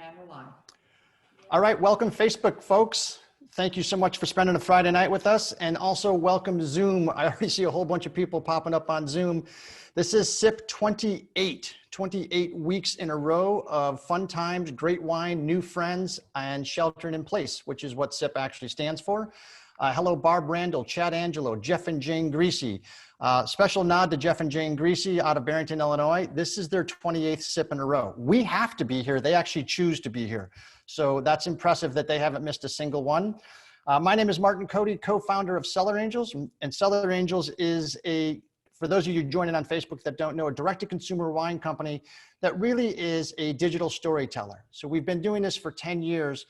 And we're live. All right, welcome Facebook folks. Thank you so much for spending a Friday night with us, and also welcome Zoom. I already see a whole bunch of people popping up on Zoom. This is SIP 28, 28 weeks in a row of fun times, great wine, new friends, and sheltering in place, which is what SIP actually stands for. Hello, Barb Randall, Chad Angelo, Jeff and Jane Greasy. Special nod to Jeff and Jane Greasy out of Barrington, Illinois. This is their 28th SIP in a row. We have to be here. They actually choose to be here. So that's impressive that they haven't missed a single one. My name is Martin Cody, co-founder of Cellar Angels. And Cellar Angels is for those of you joining on Facebook that don't know, a direct-to-consumer wine company that really is a digital storyteller. So we've been doing this for 10 years.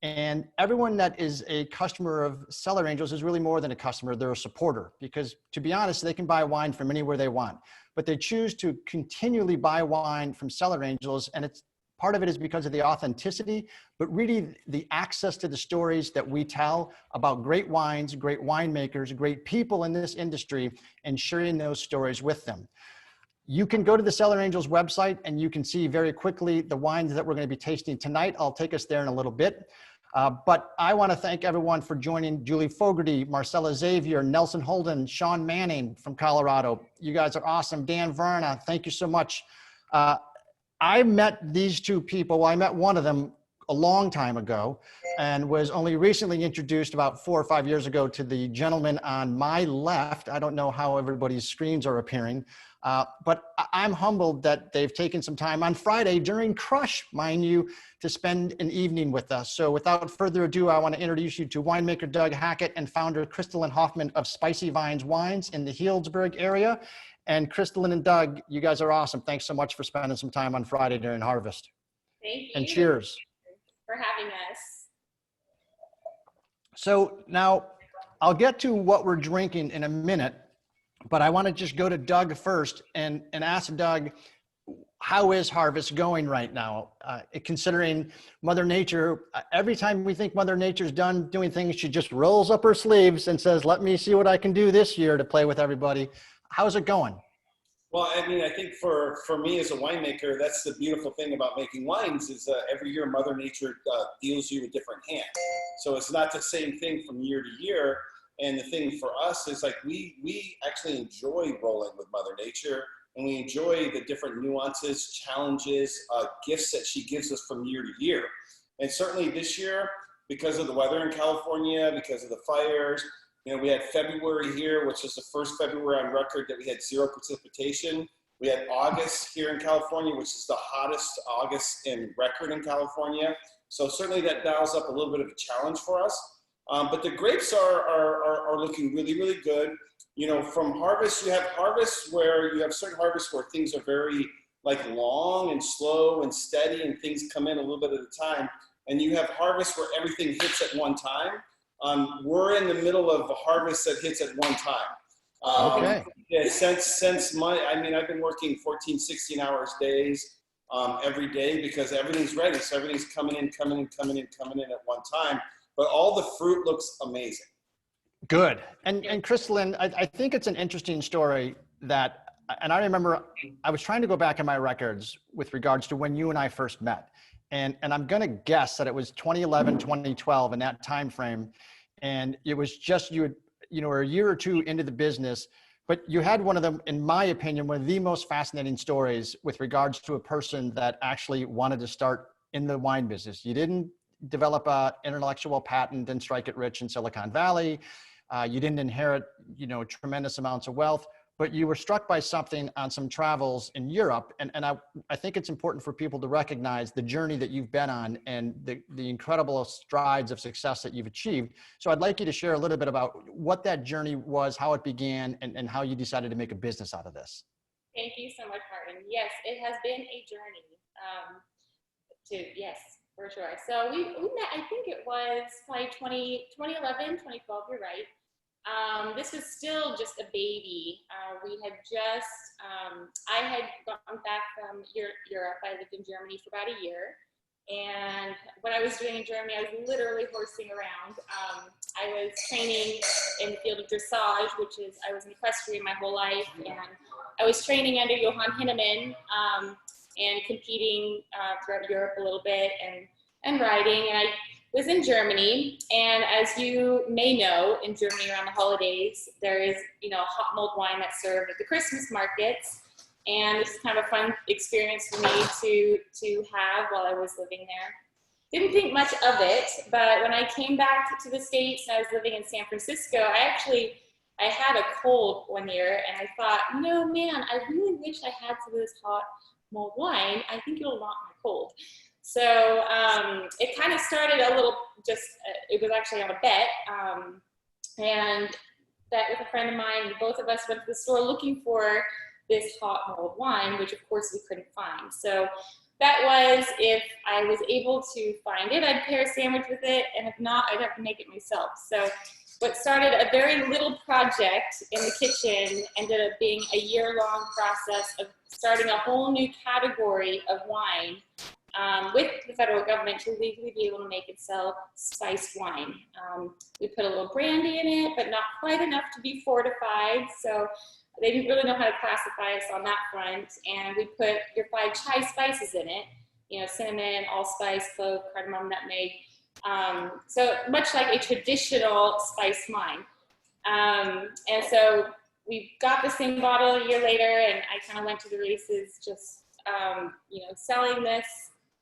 And everyone that is a customer of Cellar Angels is really more than a customer, they're a supporter, because to be honest, they can buy wine from anywhere they want, but they choose to continually buy wine from Cellar Angels. And part of it is because of the authenticity, but really the access to the stories that we tell about great wines, great winemakers, great people in this industry, and sharing those stories with them. You can go to the Cellar Angels website and you can see very quickly the wines that we're going to be tasting tonight. I'll take us there in a little bit. But I want to thank everyone for joining. Julie Fogarty, Marcella Xavier, Nelson Holden, Sean Manning from Colorado. You guys are awesome. Dan Verna, thank you so much. I met these two people. Well, I met one of them a long time ago and was only recently introduced about 4 or 5 years ago to the gentleman on my left. I don't know how everybody's screens are appearing. But I'm humbled that they've taken some time on Friday during Crush, mind you, to spend an evening with us. So without further ado, I want to introduce you to winemaker Doug Hackett and founder Crystalyn Hoffman of Spicy Vines Wines in the Healdsburg area. And Crystalyn and Doug, you guys are awesome. Thanks so much for spending some time on Friday during harvest. Thank you. And cheers. For having us. So now I'll get to what we're drinking in a minute. But I want to just go to Doug first and ask Doug, how is harvest going right now? Considering Mother Nature, every time we think Mother Nature's done doing things, she just rolls up her sleeves and says, let me see what I can do this year to play with everybody. How's it going? Well, I mean, I think for me as a winemaker, that's the beautiful thing about making wines is every year Mother Nature deals you a different hand. So it's not the same thing from year to year. And the thing for us is like we actually enjoy rolling with Mother Nature, and we enjoy the different nuances, challenges, gifts that she gives us from year to year. And certainly this year, because of the weather in California, because of the fires, you know, we had February here, which is the first February on record that we had 0 precipitation. We had August here in California, which is the hottest August in record in California. So certainly that dials up a little bit of a challenge for us. But the grapes are looking really, really good. You know, from harvest, you have harvests where you have certain harvests where things are very like long and slow and steady and things come in a little bit at a time. And you have harvests where everything hits at one time. We're in the middle of a harvest that hits at one time. Okay. Yeah, I've been working 14, 16 hours days every day because everything's ready. So everything's coming in at one time. But all the fruit looks amazing. Good. And Crystalyn, I think it's an interesting story that, and I remember I was trying to go back in my records with regards to when you and I first met. And I'm going to guess that it was 2011, 2012 in that time frame. And it was just you were a year or two into the business, but you had one of them, in my opinion, one of the most fascinating stories with regards to a person that actually wanted to start in the wine business. You didn't develop an intellectual patent and strike it rich in Silicon Valley. You didn't inherit, tremendous amounts of wealth, but you were struck by something on some travels in Europe. And I think it's important for people to recognize the journey that you've been on and the incredible strides of success that you've achieved. So I'd like you to share a little bit about what that journey was, how it began, and how you decided to make a business out of this. Thank you so much, Martin. Yes, it has been a journey yes, for sure. So we met, I think it was like 2011, 2012, you're right. This was still just a baby. We had just, I had gone back from Europe. I lived in Germany for about a year. And what I was doing in Germany, I was literally horsing around. I was training in the field of dressage, I was an equestrian my whole life. And I was training under Johann Hinnemann. and competing throughout Europe a little bit and riding. And I was in Germany, and as you may know, in Germany around the holidays, there is, hot mulled wine that's served at the Christmas markets. And it's kind of a fun experience for me to have while I was living there. Didn't think much of it, but when I came back to the States and I was living in San Francisco, I had a cold one year, and I thought, man, I really wish I had some of this hot mulled wine. I think it'll knock my cold. So it kind of started a little, it was actually on a bet, and bet with a friend of mine. Both of us went to the store looking for this hot mulled wine, which of course we couldn't find. So that was, if I was able to find it, I'd pair a sandwich with it, and if not, I'd have to make it myself. So what started a very little project in the kitchen ended up being a year-long process of starting a whole new category of wine with the federal government to legally be able to make and sell spiced wine. We put a little brandy in it, but not quite enough to be fortified. So they didn't really know how to classify us on that front. And we put your 5 chai spices in it, cinnamon, allspice, clove, cardamom, nutmeg. So much like a traditional spiced wine. And so we got the same bottle a year later, and I kind of went to the races just, selling this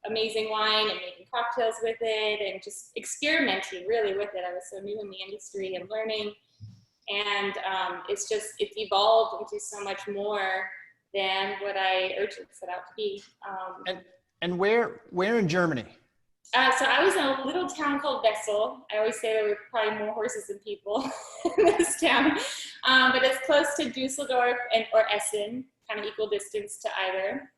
amazing wine and making cocktails with it and just experimenting really with it. I was so new in the industry and learning. And it's evolved into so much more than what I originally set out to be. And where in Germany? So I was in a little town called Wessel. I always say there were probably more horses than people in this town, but it's close to Dusseldorf or Essen, kind of equal distance to either.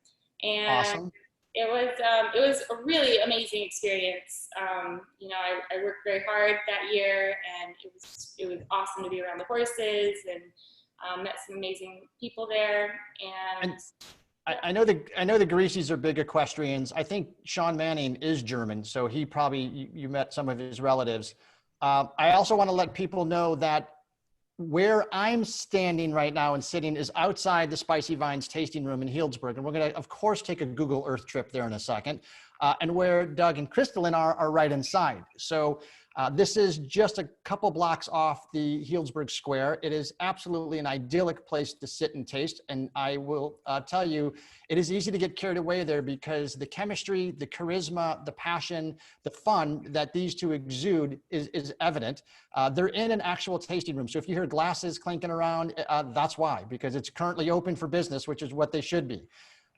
And awesome. It was a really amazing experience. I worked very hard that year, and it was awesome to be around the horses and met some amazing people there. And I know the Greases are big equestrians. I think Sean Manning is German, so he probably, you met some of his relatives. I also want to let people know that where I'm standing right now and sitting is outside the Spicy Vines tasting room in Healdsburg. And we're going to, of course, take a Google Earth trip there in a second. And where Doug and Crystalyn are right inside. So this is just a couple blocks off the Healdsburg Square. It is absolutely an idyllic place to sit and taste. And I will tell you, it is easy to get carried away there because the chemistry, the charisma, the passion, the fun that these two exude is evident. They're in an actual tasting room. So if you hear glasses clinking around, that's why, because it's currently open for business, which is what they should be.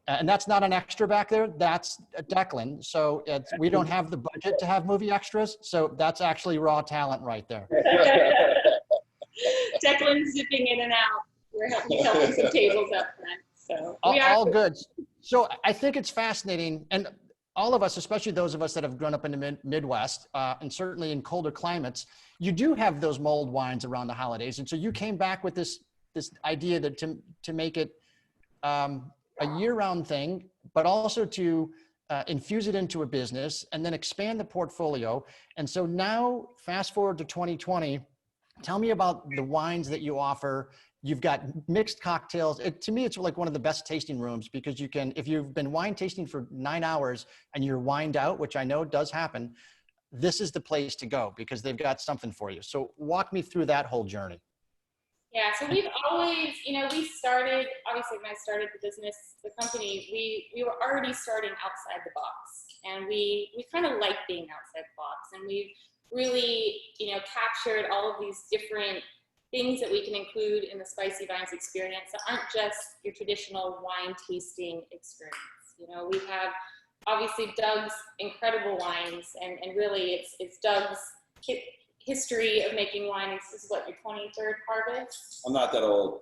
And that's not an extra back there, that's Declan. So we don't have the budget to have movie extras. So that's actually raw talent right there. Declan's zipping in and out. We're helping some tables up front. So all good. So I think it's fascinating. And all of us, especially those of us that have grown up in the Midwest and certainly in colder climates, you do have those mulled wines around the holidays. And so you came back with this idea that to make it a year-round thing, but also to infuse it into a business and then expand the portfolio. And so now, fast forward to 2020, tell me about the wines that you offer. You've got mixed cocktails. To me, it's like one of the best tasting rooms because you can, if you've been wine tasting for 9 hours and you're wined out, which I know does happen, this is the place to go because they've got something for you. So walk me through that whole journey. Yeah, so we've always, we started, obviously when I started the business, the company, we were already starting outside the box. And we kind of like being outside the box. And we've really, captured all of these different things that we can include in the Spicy Vines experience that aren't just your traditional wine tasting experience. We have obviously Doug's incredible wines, and really it's Doug's history of making wine. This is what, your 23rd harvest? I'm not that old.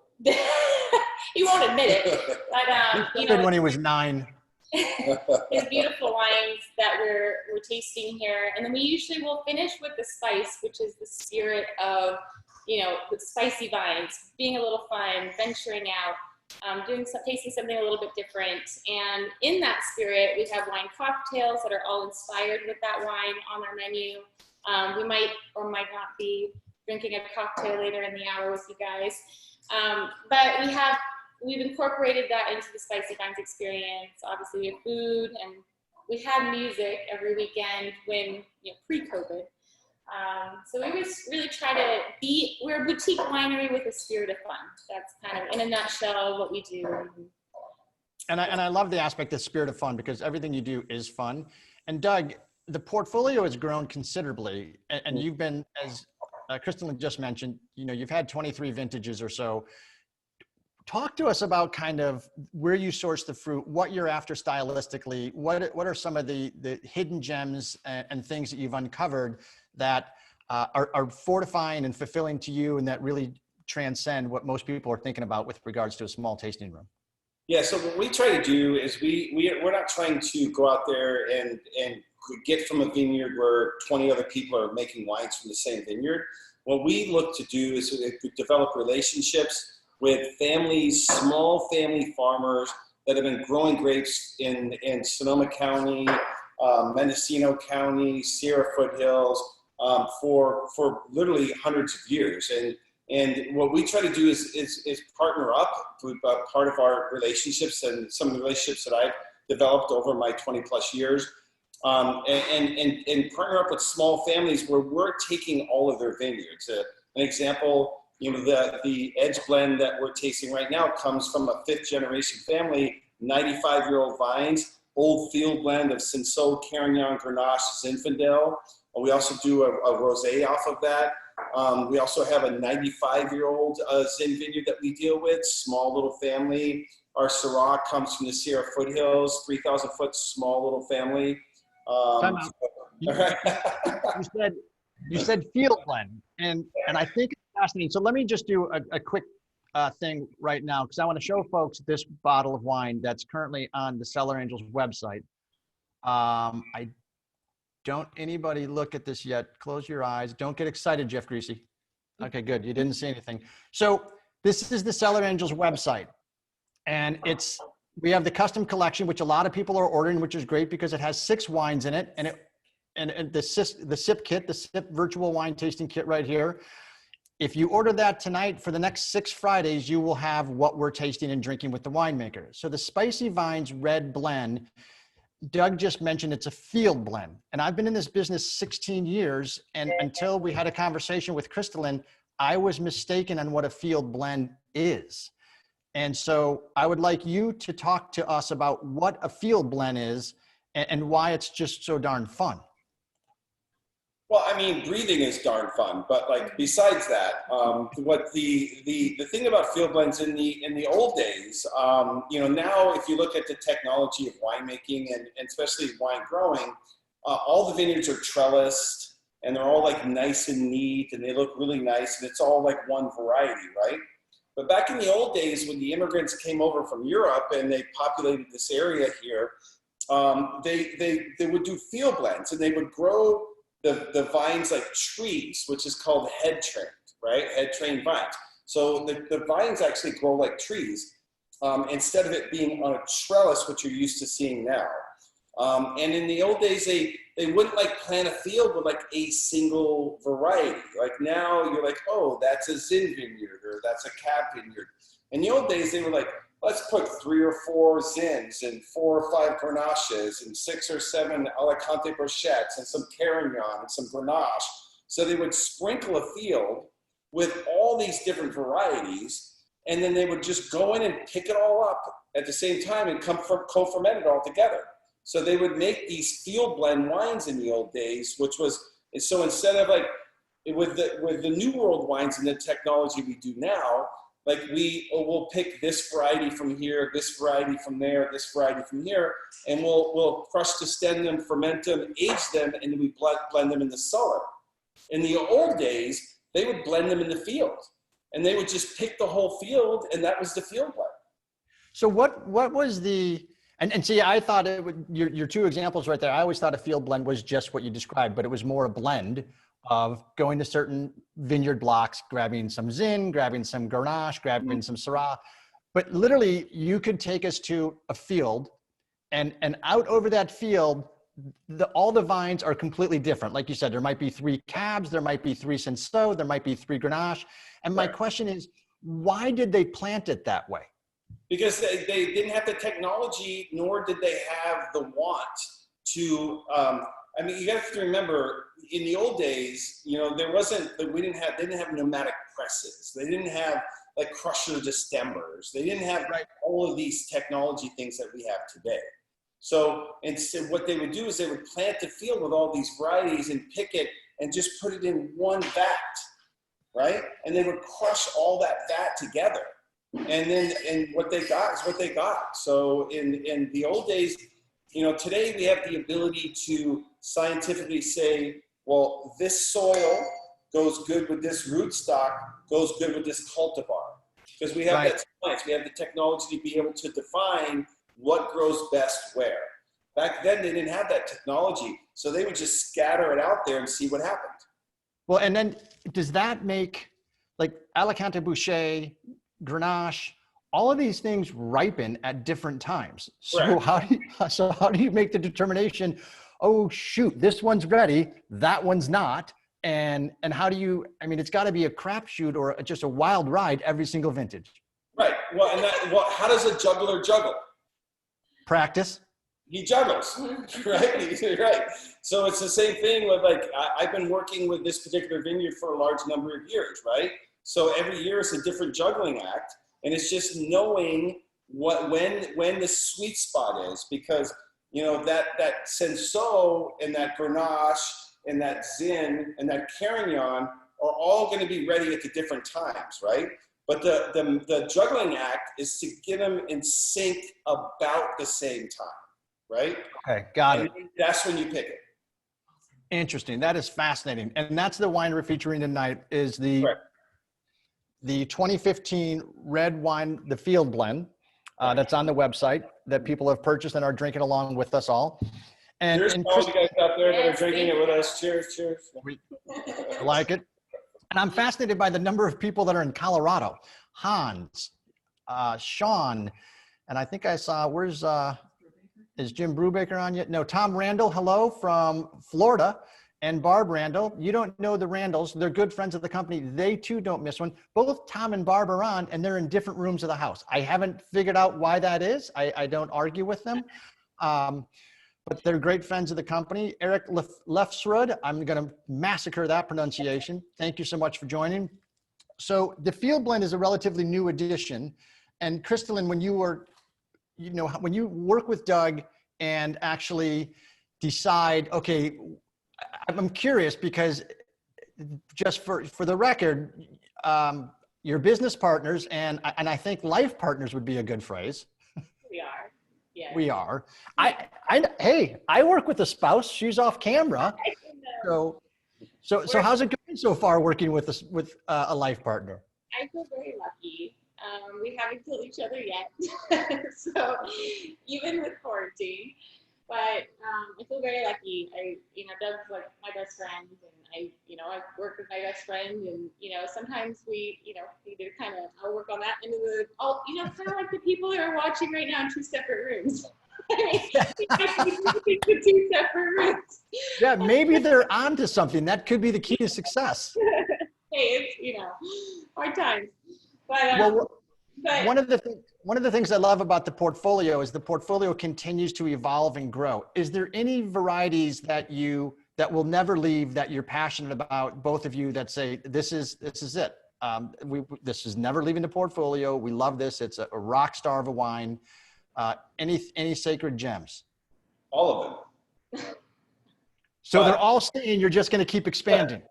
He won't admit it, but he started when he was 9. His beautiful wines that we're tasting here, and then we usually will finish with the spice, which is the spirit of with Spicy Vines, being a little fun, venturing out, tasting something a little bit different. And in that spirit, we have wine cocktails that are all inspired with that wine on our menu. We might or might not be drinking a cocktail later in the hour with you guys. But we have we've incorporated that into the Spicy Vines experience. Obviously, we have food and we had music every weekend when, pre-COVID. So we just really try to we're a boutique winery with a spirit of fun. That's kind of, in a nutshell, what we do. And I love the aspect of spirit of fun, because everything you do is fun. And Doug, the portfolio has grown considerably, and you've been, as Crystalyn just mentioned, you've had 23 vintages or so. Talk to us about kind of where you source the fruit, what you're after stylistically, what are some of the hidden gems and things that you've uncovered that are fortifying and fulfilling to you, and that really transcend what most people are thinking about with regards to a small tasting room. Yeah, so what we try to do is we're not trying to go out there and get from a vineyard where 20 other people are making wines from the same vineyard. What we look to do is we develop relationships with families, small family farmers that have been growing grapes in Sonoma County, Mendocino County, Sierra Foothills for literally hundreds of years. And what we try to do is partner up with part of our relationships and some of the relationships that I've developed over my 20 plus years, and partner up with small families where we're taking all of their vineyards. An example, the Edge blend that we're tasting right now comes from a 5th generation family, 95-year-old vines, old field blend of Cinsault, Carignan, Grenache, Zinfandel. We also do a rosé off of that. We also have a 95-year-old Zin vineyard that we deal with, small little family. Our Syrah comes from the Sierra Foothills, 3,000 foot small little family. You said field blend, and I think it's fascinating. So let me just do a quick thing right now, because I want to show folks this bottle of wine that's currently on the Cellar Angels website. Don't anybody look at this yet. Close your eyes. Don't get excited, Jeff Greasy. Okay, good. You didn't see anything. So this is the Cellar Angels website. And we have the custom collection, which a lot of people are ordering, which is great because it has 6 wines in it. And the sip kit, the sip virtual wine tasting kit right here. If you order that tonight, for the next 6 Fridays, you will have what we're tasting and drinking with the Winemaker. So the Spicy Vines Red Blend, Doug just mentioned it's a field blend. And I've been in this business 16 years. And until we had a conversation with Crystalyn, I was mistaken on what a field blend is. And so I would like you to talk to us about what a field blend is and why it's just so darn fun. Well, I mean, breathing is darn fun, but besides that, what the thing about field blends in the old days, now if you look at the technology of winemaking and especially wine growing, all the vineyards are trellised and they're all nice and neat and they look really nice and it's all one variety, right? But back in the old days when the immigrants came over from Europe and they populated this area here, they would do field blends and they would grow the vines like trees, which is called head trained, right? Head trained vines. So the vines actually grow like trees instead of it being on a trellis, which you're used to seeing now. And in the old days, they wouldn't plant a field with a single variety. Now you're oh, that's a Zin vineyard or that's a Cab vineyard. In the old days, they were let's put 3 or 4 Zins and 4 or 5 Grenaches and 6 or 7 Alicante Brochettes and some Carignan and some Grenache. So they would sprinkle a field with all these different varieties, and then they would just go in and pick it all up at the same time and co-ferment it all together. So they would make these field blend wines in the old days, which was, so instead of with the New World wines and the technology we do now, we'll pick this variety from here, this variety from there, this variety from here, and we'll crush, distend them, ferment them, age them, and then we blend them in the cellar. In the old days, they would blend them in the field, and they would just pick the whole field, and that was the field blend. So what was the, and see, I thought it would, your 2 examples right there, I always thought a field blend was just what you described, but it was more a blend of going to certain vineyard blocks, grabbing some Zin, grabbing some Grenache, grabbing some Syrah. But literally, you could take us to a field, and out over that field, all the vines are completely different. Like you said, there might be 3 Cabs, there might be 3 Cinsault, there might be 3 Grenache. And my question is, why did they plant it that way? Because they didn't have the technology, nor did they have the want to, I mean, you have to remember, in the old days, you know, they didn't have pneumatic presses. They didn't have like crusher distembers. They didn't have all of these technology things that we have today. So instead, what they would do is they would plant the field with all these varieties and pick it and just put it in one vat, right? And they would crush all that vat together. And what they got is what they got. So in the old days, you know, today we have the ability to scientifically say, well, this soil goes good with this rootstock, goes good with this cultivar. Because we have that science, we have the technology to be able to define what grows best where. Back then, they didn't have that technology, so they would just scatter it out there and see what happened. Well, and then does that make, like, Alicante Boucher, Grenache, all of these things ripen at different times. So how do you make the determination, oh shoot, this one's ready, that one's not, and how do you, I mean, it's got to be a crapshoot or just a wild ride every single vintage. Right. Well, how does a juggler juggle? Practice. He juggles, right? Right. So it's the same thing with, like, I've been working with this particular vineyard for a large number of years, right? So every year is a different juggling act, and it's just knowing when the sweet spot is, because, you know, that Senso and that Grenache and that Zin and that Carignan are all going to be ready at the different times, right? But the juggling act is to get them in sync about the same time. Right? Okay, got it. That's when you pick it. Interesting. That is fascinating. And that's the wine we're featuring tonight, is the 2015 red wine, the field blend, that's on the website that people have purchased and are drinking along with us all. And, cheers to all you guys out there that are drinking it with us. Cheers, cheers. I like it. And I'm fascinated by the number of people that are in Colorado. Hans, Sean, and I think I saw, is Jim Brubaker on yet? No, Tom Randall, hello, from Florida, and Barb Randall. You don't know the Randalls. They're good friends of the company. They too don't miss one. Both Tom and Barb are on, and they're in different rooms of the house. I haven't figured out why that is. I don't argue with them. But they're great friends of the company. Eric Lefsrud, I'm going to massacre that pronunciation. Thank you so much for joining. So the field blend is a relatively new addition. And Crystalyn, when you work with Doug and actually decide, okay, I'm curious because just for the record, your business partners, and I think life partners would be a good phrase. We are. Yeah. We are. Hey, I work with a spouse. She's off camera. So how's it going so far working with a life partner? I feel very lucky. We haven't killed each other yet, so even with quarantine, but I feel very lucky. Doug's like my best friend, and I work with my best friend, and sometimes we, either kind of I'll work on that end of the, kind of like the people that are watching right now in two separate rooms. The two separate rooms. Yeah, maybe they're onto something. That could be the key to success. Hey, it's hard times. But one of the things I love about the portfolio is the portfolio continues to evolve and grow. Is there any varieties that will never leave, that you're passionate about, both of you, that say this is it? This is never leaving the portfolio. We love this. It's a rock star of a wine. Any sacred gems? All of them. So they're all staying. You're just going to keep expanding.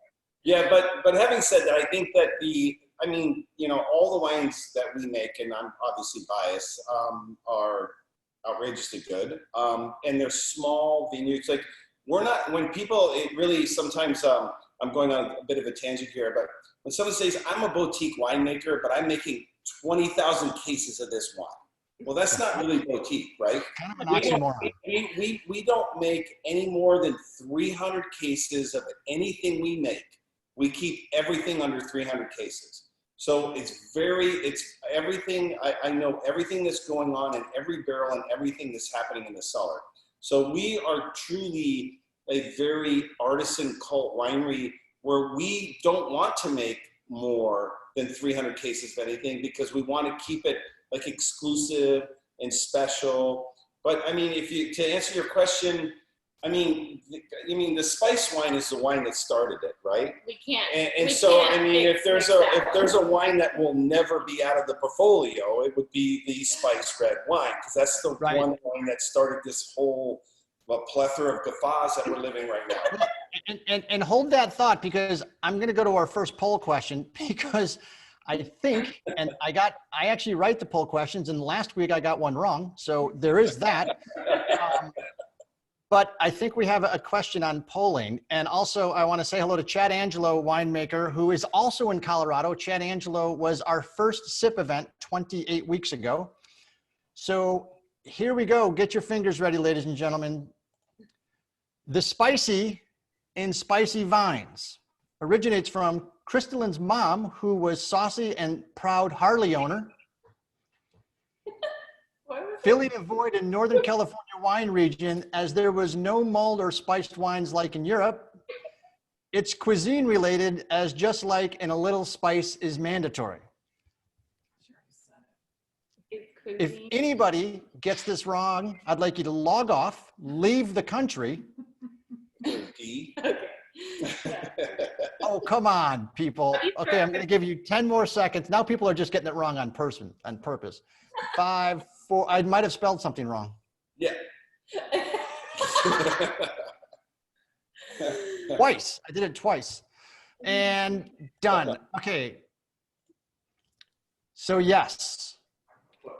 Yeah, but having said that, I think that all the wines that we make, and I'm obviously biased, are outrageously good. And they're small vineyards. Like, when people, it really sometimes, I'm going on a bit of a tangent here, but when someone says, I'm a boutique winemaker, but I'm making 20,000 cases of this wine. Well, that's not really boutique, right? Kind of an oxymoron. We don't make any more than 300 cases of anything we make. We keep everything under 300 cases. So it's everything. I know everything that's going on in every barrel and everything that's happening in the cellar. So we are truly a very artisan cult winery where we don't want to make more than 300 cases of anything, because we want to keep it like exclusive and special. But I mean, to answer your question, I mean, the spice wine is the wine that started it, right? We can't. And so, I mean, if there's a wine that will never be out of the portfolio, it would be the spice red wine, because that's the one wine that started this whole plethora of guffaws that we're living right now. And hold that thought, because I'm going to go to our first poll question, because I think, and I actually write the poll questions, and last week I got one wrong, so there is that. But I think we have a question on polling. And also I want to say hello to Chad Angelo, winemaker, who is also in Colorado. Chad Angelo was our first SIP event 28 weeks ago. So here we go. Get your fingers ready, ladies and gentlemen. The spicy in spicy vines originates from Crystalyn's mom, who was saucy and proud Harley owner. Filling a void in Northern California wine region, as there was no mulled or spiced wines like in Europe. It's cuisine related, as just like in a little spice is mandatory. If anybody gets this wrong, I'd like you to log off, leave the country. Oh, come on, people. Okay, I'm going to give you 10 more seconds. Now people are just getting it wrong on purpose. 5, 4, I might have spelled something wrong. Yeah. Twice. I did it twice. And done. Okay. So yes,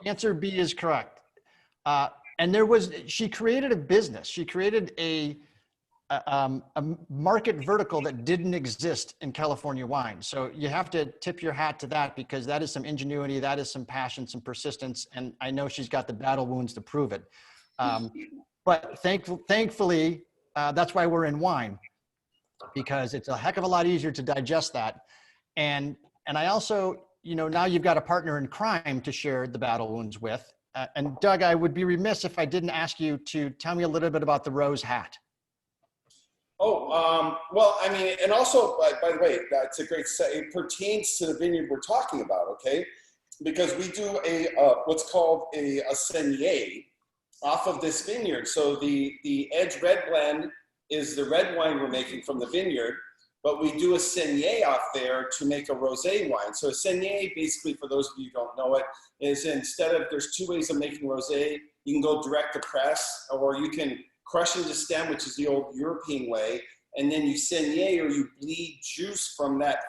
answer B is correct. And she created a business. She created a market vertical that didn't exist in California wine. So you have to tip your hat to that, because that is some ingenuity, that is some passion, some persistence. And I know she's got the battle wounds to prove it. But thankfully, that's why we're in wine, because it's a heck of a lot easier to digest that. And I also, now you've got a partner in crime to share the battle wounds with. And Doug, I would be remiss if I didn't ask you to tell me a little bit about the rose hat. Oh, well, I mean, and also, by the way, that's a great set. It pertains to the vineyard we're talking about, okay? Because we do what's called a saignée off of this vineyard. So the Edge Red blend is the red wine we're making from the vineyard, but we do a saignée off there to make a rosé wine. So a saignée, basically, for those of you who don't know it, is there's 2 ways of making rosé. You can go direct to press, or you can crush into stem, which is the old European way, and then you saignée, or you bleed juice from that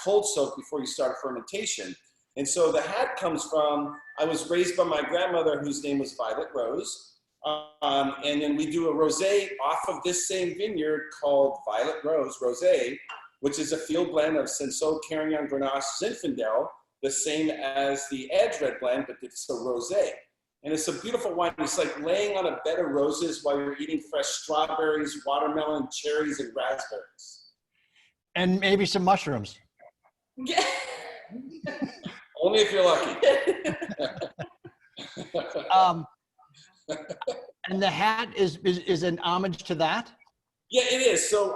cold soak before you start fermentation. And so the hat comes from, I was raised by my grandmother, whose name was Violet Rose, and then we do a rosé off of this same vineyard called Violet Rose Rosé, which is a field blend of Cinsault, Carignan, Grenache, Zinfandel, the same as the Edge Red blend, but it's a rosé. And it's a beautiful wine. It's like laying on a bed of roses while you're eating fresh strawberries, watermelon, cherries, and raspberries. And maybe some mushrooms. Only if you're lucky. And the hat is an homage to that? Yeah, it is. So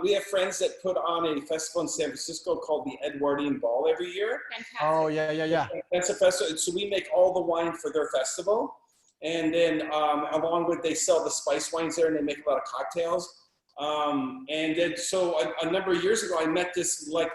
we have friends that put on a festival in San Francisco called the Edwardian Ball every year. Fantastic. Oh, yeah. That's a festival. So we make all the wine for their festival. And then along with, they sell the spice wines there, and they make a lot of cocktails. And then so a number of years ago, I met this like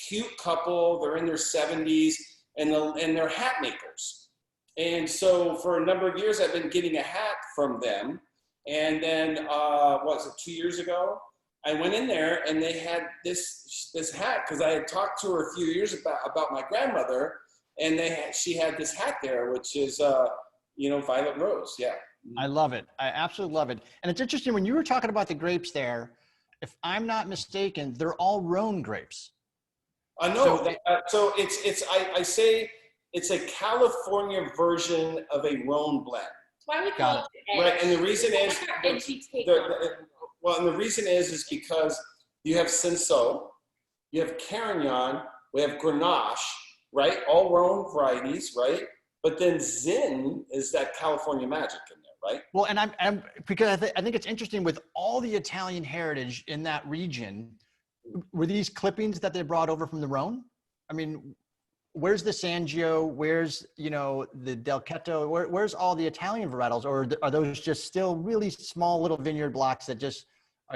cute couple. They're in their 70s, and they're hat makers. And so for a number of years, I've been getting a hat from them. And then, 2 years ago, I went in there, and they had this hat, because I had talked to her a few years about my grandmother, and she had this hat there, which is, Violet Rose. Yeah. I love it. I absolutely love it. And it's interesting, when you were talking about the grapes there, if I'm not mistaken, they're all Rhone grapes. I know. So I say it's a California version of a Rhone blend. Why we call it Edge. Right, and the reason is, the reason is because you have Cinsault, you have Carignan, we have Grenache, right? All Rhone varieties, right? But then Zin is that California magic in there, right? Well, and I'm because I think it's interesting with all the Italian heritage in that region. Were these clippings that they brought over from the Rhone? I mean, where's the Sangio? Where's, you know, the Del Cheto? Where's all the Italian varietals? Or are those just still really small little vineyard blocks that just,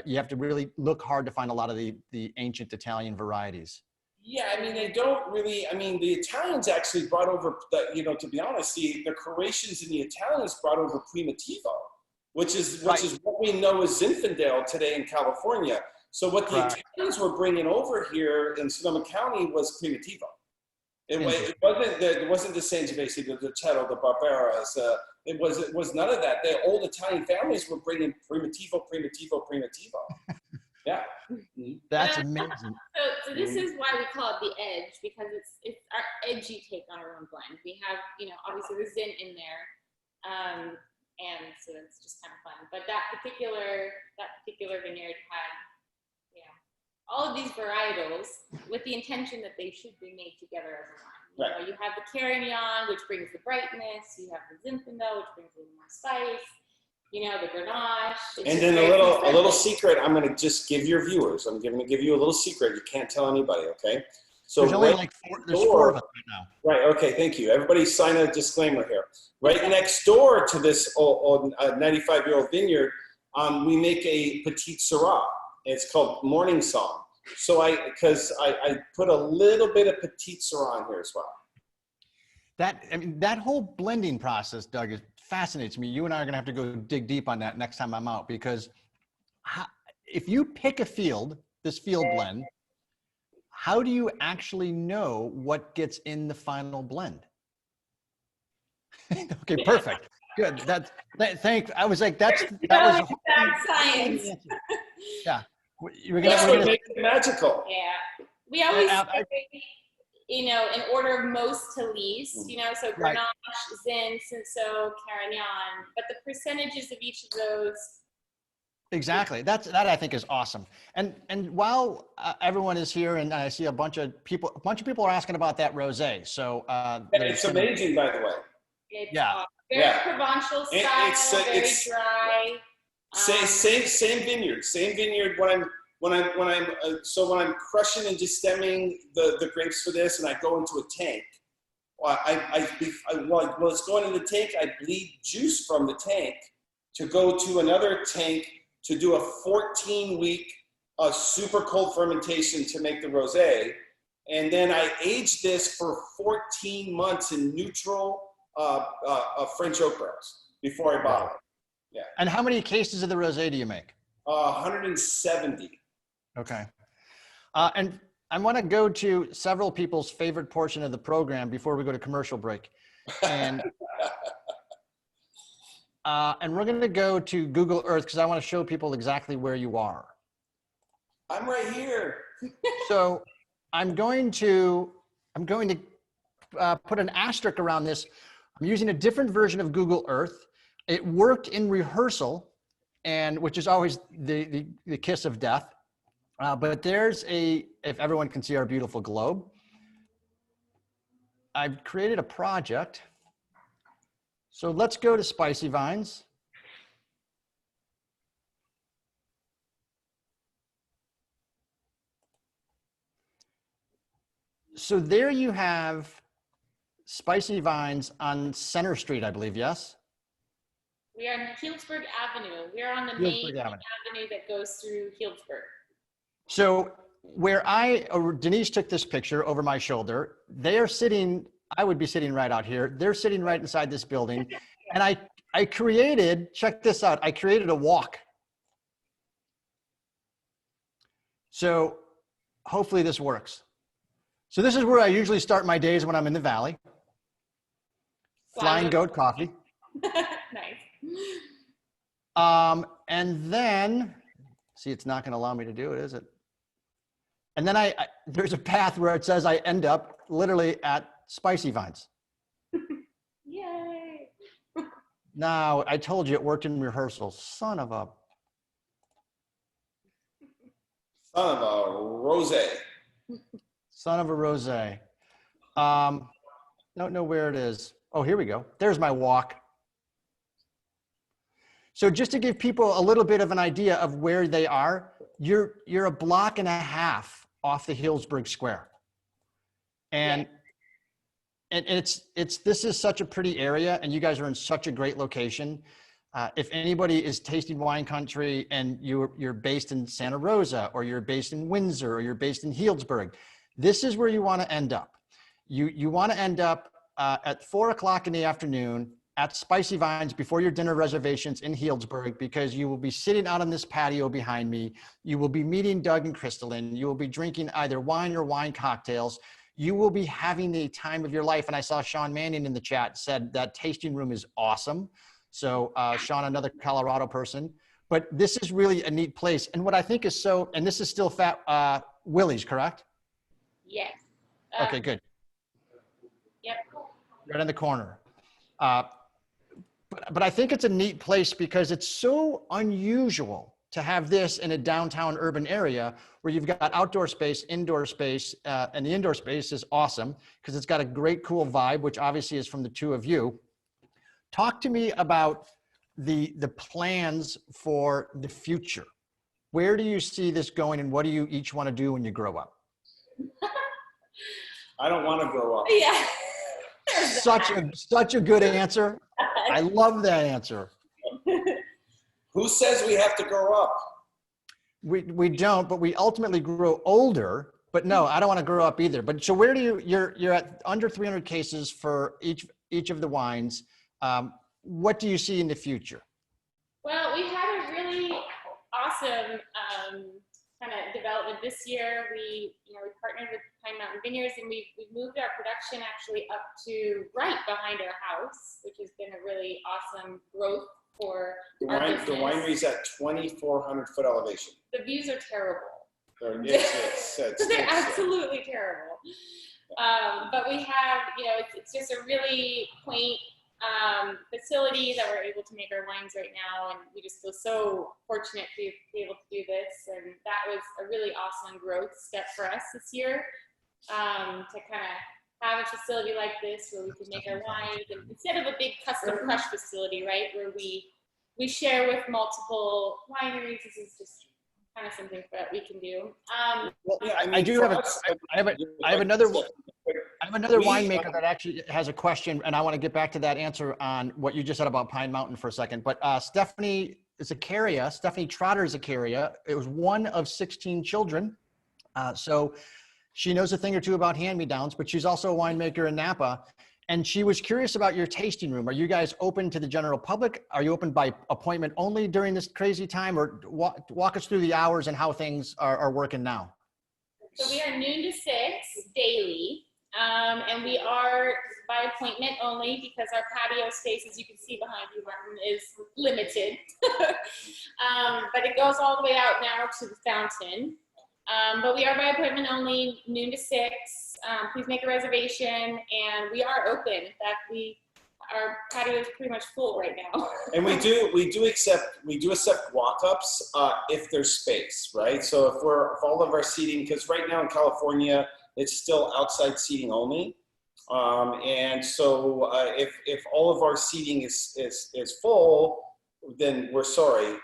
you have to really look hard to find a lot of the ancient Italian varieties? Yeah, I mean, they don't really, I mean, the Italians actually brought over, you know, to be honest, the Croatians and the Italians brought over Primitivo, which is what we know as Zinfandel today in California. So what the Italians were bringing over here in Sonoma County was Primitivo. It wasn't the Sangiovese, the Cetto, the Barberas. It was none of that. The old Italian families were bringing Primitivo. Yeah. That's amazing. So this is why we call it the edge, because it's our edgy take on our own blend. We have, you know, obviously the Zin in there, and so it's just kind of fun. But that particular vineyard had, you know, all of these varietals with the intention that they should be made together as a wine. You know, you have the Carignan, which brings the brightness. You have the Zinfandel, which brings a little more spice. You know, the Grenache. And then a little secret I'm going to just give your viewers. I'm going to give you a little secret. You can't tell anybody, okay? So there's only like four of us right now. Right, okay, thank you. Everybody sign a disclaimer here. Right next door to this 95-year-old vineyard, we make a Petite Syrah. It's called Morning Song. So I put a little bit of Petite Syrah in here as well. That whole blending process, Doug, fascinates me. You and I are going to have to go dig deep on that next time I'm out, because if you pick a field, this field blend, how do you actually know what gets in the final blend? Okay, perfect. Good. I was like, that was science. Yeah. That's what makes it magical. Yeah. We always say, you know, in order of most to least, you know, so Grenache, Zin, Cinsault, Carignan, but the percentages of each of those. Exactly. That I think is awesome. And while everyone is here, and I see a bunch of people are asking about that rosé. So it's amazing, by the way. It's very Provençal style, very dry. Same vineyard. When I'm crushing and just stemming the grapes for this, and I go into a tank, while it's going in the tank, I bleed juice from the tank to go to another tank to do a 14-week super cold fermentation to make the rosé, and then I age this for 14 months in neutral French oak barrels before I bottle it. Yeah. And how many cases of the rosé do you make? 170. Okay. And I want to go to several people's favorite portion of the program before we go to commercial break. And we're going to go to Google Earth, because I want to show people exactly where you are. I'm right here. So I'm going to put an asterisk around this. I'm using a different version of Google Earth. It worked in rehearsal, which is always the kiss of death. But there's if everyone can see our beautiful globe, I've created a project. So let's go to Spicy Vines. So there you have Spicy Vines on Center Street, I believe, yes? We are on Healdsburg Avenue. We are on the main avenue that goes through Healdsburg. So where Denise took this picture over my shoulder, they are sitting, I would be sitting right out here. They're sitting right inside this building. And I created, check this out, I created a walk. So hopefully this works. So this is where I usually start my days when I'm in the valley. Flying Goat Coffee. Nice. And then, see, it's not going to allow me to do it, is it? And then there's a path where it says I end up literally at Spicy Vines. Yay. Now, I told you it worked in rehearsal. Son of a rosé. Son of a rosé. Don't know where it is. Oh, here we go. There's my walk. So just to give people a little bit of an idea of where they are, you're a block and a half off the Healdsburg Square. And and this is such a pretty area, and you guys are in such a great location. If anybody is tasting wine country and you're based in Santa Rosa, or you're based in Windsor, or you're based in Healdsburg, this is where you want to end up. You want to end up at 4 o'clock in the afternoon at Spicy Vines before your dinner reservations in Healdsburg, because you will be sitting out on this patio behind me. You will be meeting Doug and Crystalyn. You will be drinking either wine or wine cocktails. You will be having the time of your life. And I saw Sean Manning in the chat said that tasting room is awesome. So Sean, another Colorado person, but this is really a neat place. And what I think is and this is still Fat Willie's, correct? Yes. Okay, good. Yep. Right in the corner. But I think it's a neat place because it's so unusual to have this in a downtown urban area where you've got outdoor space, indoor space, and the indoor space is awesome because it's got a great, cool vibe, which obviously is from the two of you. Talk to me about the plans for the future. Where do you see this going, and what do you each want to do when you grow up? I don't want to grow up. Yeah. Such a good answer. I love that answer. Who says we have to grow up? We don't, but we ultimately grow older. But no, I don't want to grow up either. But so where do you're at under 300 cases for each of the wines. What do you see in the future? Well, we've had a really awesome kind of development this year. We partnered with Pine Mountain Vineyards, and we've moved our production actually up to right behind our house, which has been a really awesome growth for our business. The winery's at 2,400 foot elevation. The views are terrible. They're absolutely terrible. But we have, it's just a really quaint facility that we're able to make our wines right now, and we just feel so fortunate to be able to do this. And that was a really awesome growth step for us this year, to kind of have a facility like this where we can make our wines, and instead of a big custom crush facility, right, where we share with multiple wineries. This is just kind of something that we can do. I have another winemaker that actually has a question, and I want to get back to that answer on what you just said about Pine Mountain for a second. But Stephanie Trotter is a Caria. It was one of 16 children. So she knows a thing or two about hand-me-downs, but she's also a winemaker in Napa. And she was curious about your tasting room. Are you guys open to the general public? Are you open by appointment only during this crazy time? Or walk us through the hours and how things are working now. So we are noon to 6 daily. And we are by appointment only because our patio space, as you can see behind you, Martin, is limited. But it goes all the way out now to the fountain. But we are by appointment only, noon to 6. Please make a reservation, and we are open. In fact, our patio is pretty much full right now. And we do accept walk-ups if there's space, right? So if all of our seating, because right now in California it's still outside seating only, and so if all of our seating is full, then we're sorry.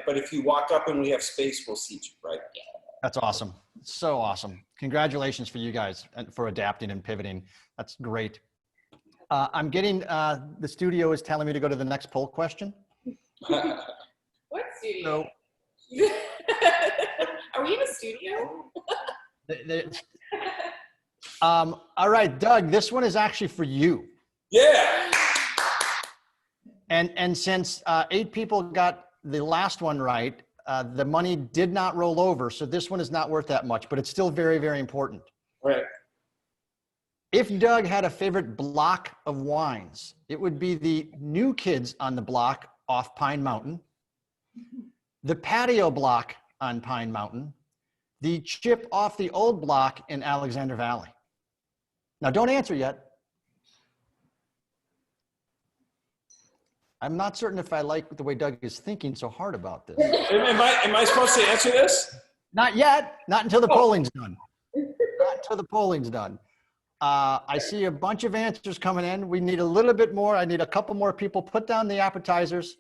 But if you walk up and we have space, we'll seat you, right? Yeah. That's awesome. So awesome. Congratulations for you guys for adapting and pivoting. That's great. I'm getting, the studio is telling me to go to the next poll question. What studio? So, are we in a studio? All right, Doug, this one is actually for you. Yeah. And since 8 people got the last one right, the money did not roll over. So this one is not worth that much, but it's still very, very important. Right. If Doug had a favorite block of wines, it would be the New Kids on the Block off Pine Mountain, the Patio Block on Pine Mountain, the Chip off the Old Block in Alexander Valley. Now, don't answer yet. I'm not certain if I like the way Doug is thinking so hard about this. Am I supposed to answer this? Not yet. Not until the polling's done. Not until the polling's done. I see a bunch of answers coming in. We need a little bit more. I need a couple more people. Put down the appetizers.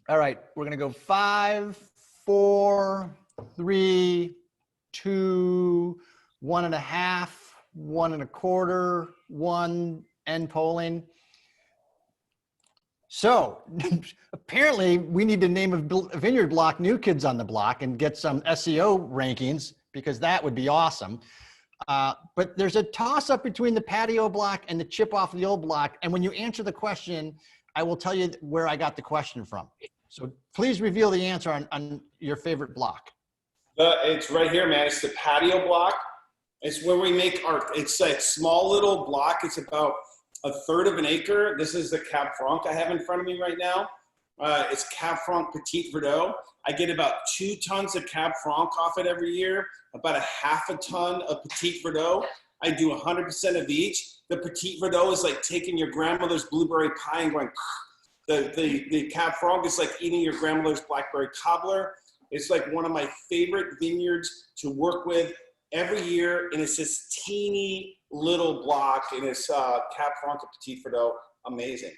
All right, we're gonna go 5, 4, 3, 2, 1.5, 1.25, 1 end polling. So apparently we need to name a vineyard block New Kids on the Block and get some SEO rankings, because that would be awesome. But there's a toss up between the patio block and the chip off the old block. And when you answer the question, I will tell you where I got the question from. So please reveal the answer on your favorite block. It's right here, man. It's the patio block. It's where we make it's a small little block. It's about 1/3 of an acre. This is the Cab Franc I have in front of me right now. It's Cab Franc Petite Verdot. I get about 2 tons of Cab Franc off it every year, about 1/2 ton of Petite Verdot. I do 100% of each. The Petite Verdot is like taking your grandmother's blueberry pie and going, the Cab Franc is like eating your grandmother's blackberry cobbler. It's like one of my favorite vineyards to work with every year. And it's this teeny little block, and it's Cab Franc Petite Verdot. Amazing.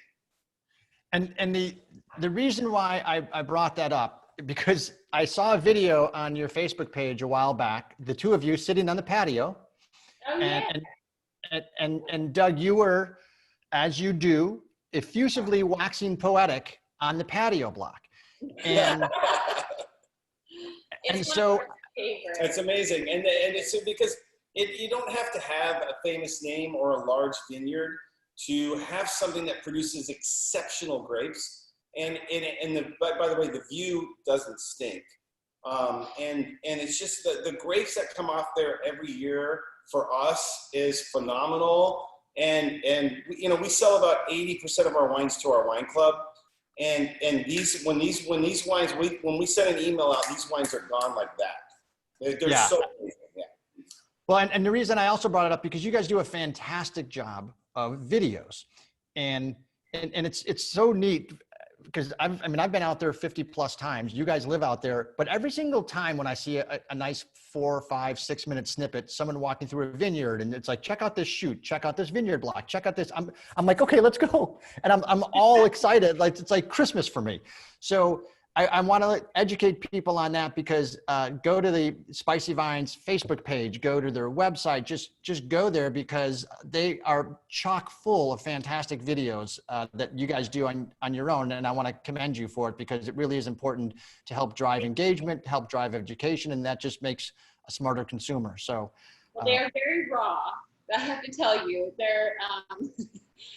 And the reason why I brought that up, because I saw a video on your Facebook page a while back, the two of you sitting on the patio. Oh, yeah. And Doug, you were, as you do, effusively waxing poetic on the patio block. And so it's amazing. And it's because you don't have to have a famous name or a large vineyard to have something that produces exceptional grapes. And by the way, the view doesn't stink. And it's just the grapes that come off there every year for us is phenomenal. And we sell about 80% of our wines to our wine club. And when these wines, when we send an email out, these wines are gone like that. They're so amazing. Yeah. Well, and the reason I also brought it up, because you guys do a fantastic job of videos, and it's so neat, because I've been out there 50 plus times. You guys live out there, but every single time when I see a nice 4, 5, 6 minute snippet, someone walking through a vineyard, and it's like, check out this shoot, check out this vineyard block, check out this. I'm like, okay, let's go, and I'm all excited. Like, it's like Christmas for me. So I want to educate people on that, because go to the Spicy Vines Facebook page, go to their website, just go there, because they are chock full of fantastic videos that you guys do on your own. And I want to commend you for it, because it really is important to help drive engagement, help drive education, and that just makes a smarter consumer. So they're very raw. I have to tell you, they're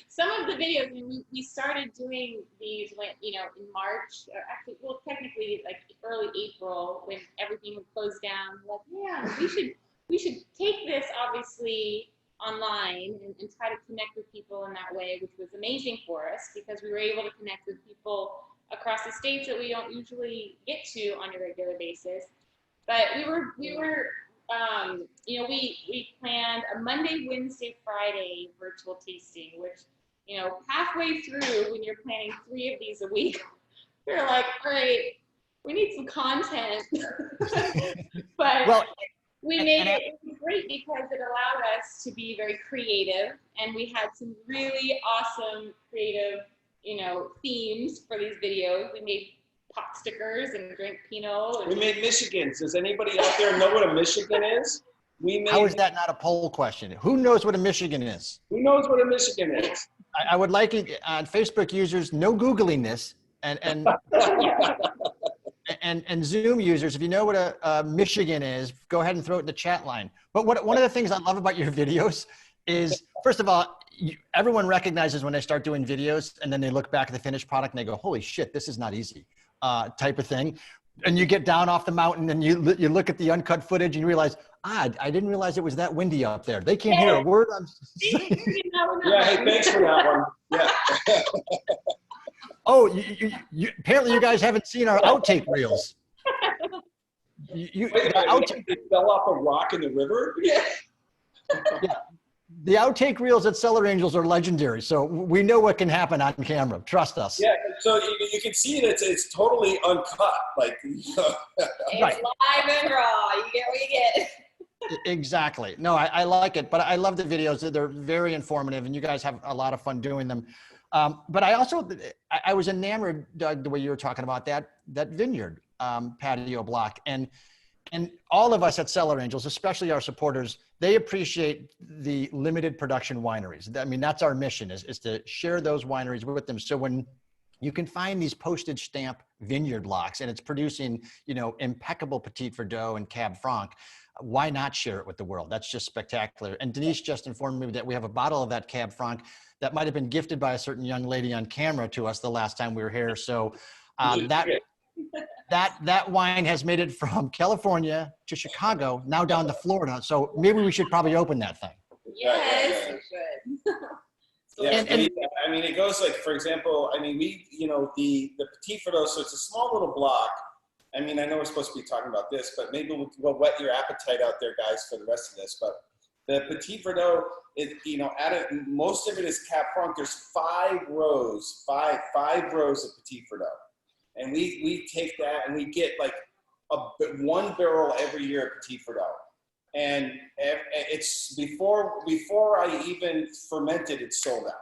some of the videos. We started doing these when, in March, or actually, well, technically like early April, when everything had closed down. Like, yeah, we should take this obviously online and try to connect with people in that way, which was amazing for us, because we were able to connect with people across the states that we don't usually get to on a regular basis. But we planned a Monday, Wednesday, Friday virtual tasting, which, halfway through, when you're planning 3 of these a week, you're like, all right, we need some content. But we made it was great, because it allowed us to be very creative, and we had some really awesome creative, themes for these videos. We made pot stickers and drink Pinot. We made Michigans. Does anybody out there know what a Michigan is? How is that not a poll question? Who knows what a Michigan is? Who knows what a Michigan is? I would like it on Facebook users, no Googling this, and Zoom users, if you know what a Michigan is, go ahead and throw it in the chat line. But one of the things I love about your videos is, first of all, everyone recognizes when they start doing videos, and then they look back at the finished product and they go, holy shit, this is not easy, type of thing. And you get down off the mountain and you look at the uncut footage and you realize, I didn't realize it was that windy up there. They can't hear a word I'm saying. Yeah, hey, thanks for that one. Yeah. Oh, apparently you guys haven't seen our outtake reels. Wait a minute, they fell off a rock in the river? Yeah. Yeah. The outtake reels at Cellar Angels are legendary, so we know what can happen on camera. Trust us. Yeah, so you can see that it's totally uncut. Like, it's live and raw. You get what you get. Exactly. No, I like it, but I love the videos. They're very informative, and you guys have a lot of fun doing them. But I was enamored, Doug, the way you were talking about that vineyard patio block, and And all of us at Cellar Angels, especially our supporters, they appreciate the limited production wineries. I mean, that's our mission is to share those wineries with them. So when you can find these postage stamp vineyard locks and it's producing, impeccable Petite Verdot and Cab Franc, why not share it with the world? That's just spectacular. And Denise just informed me that we have a bottle of that Cab Franc that might have been gifted by a certain young lady on camera to us the last time we were here. So that wine has made it from California to Chicago, now down to Florida. So maybe we should probably open that thing. Yes, you should. Yeah, I mean, it goes like, for example, I mean, the Petite Verdot, so it's a small little block. I mean, I know we're supposed to be talking about this, but maybe we'll whet your appetite out there, guys, for the rest of this. But the Petite Verdot, most of it is Cab Franc. There's five rows of Petite Verdot. And we take that and we get like one barrel every year of Petite Verdot. And it's before I even fermented, it's sold out.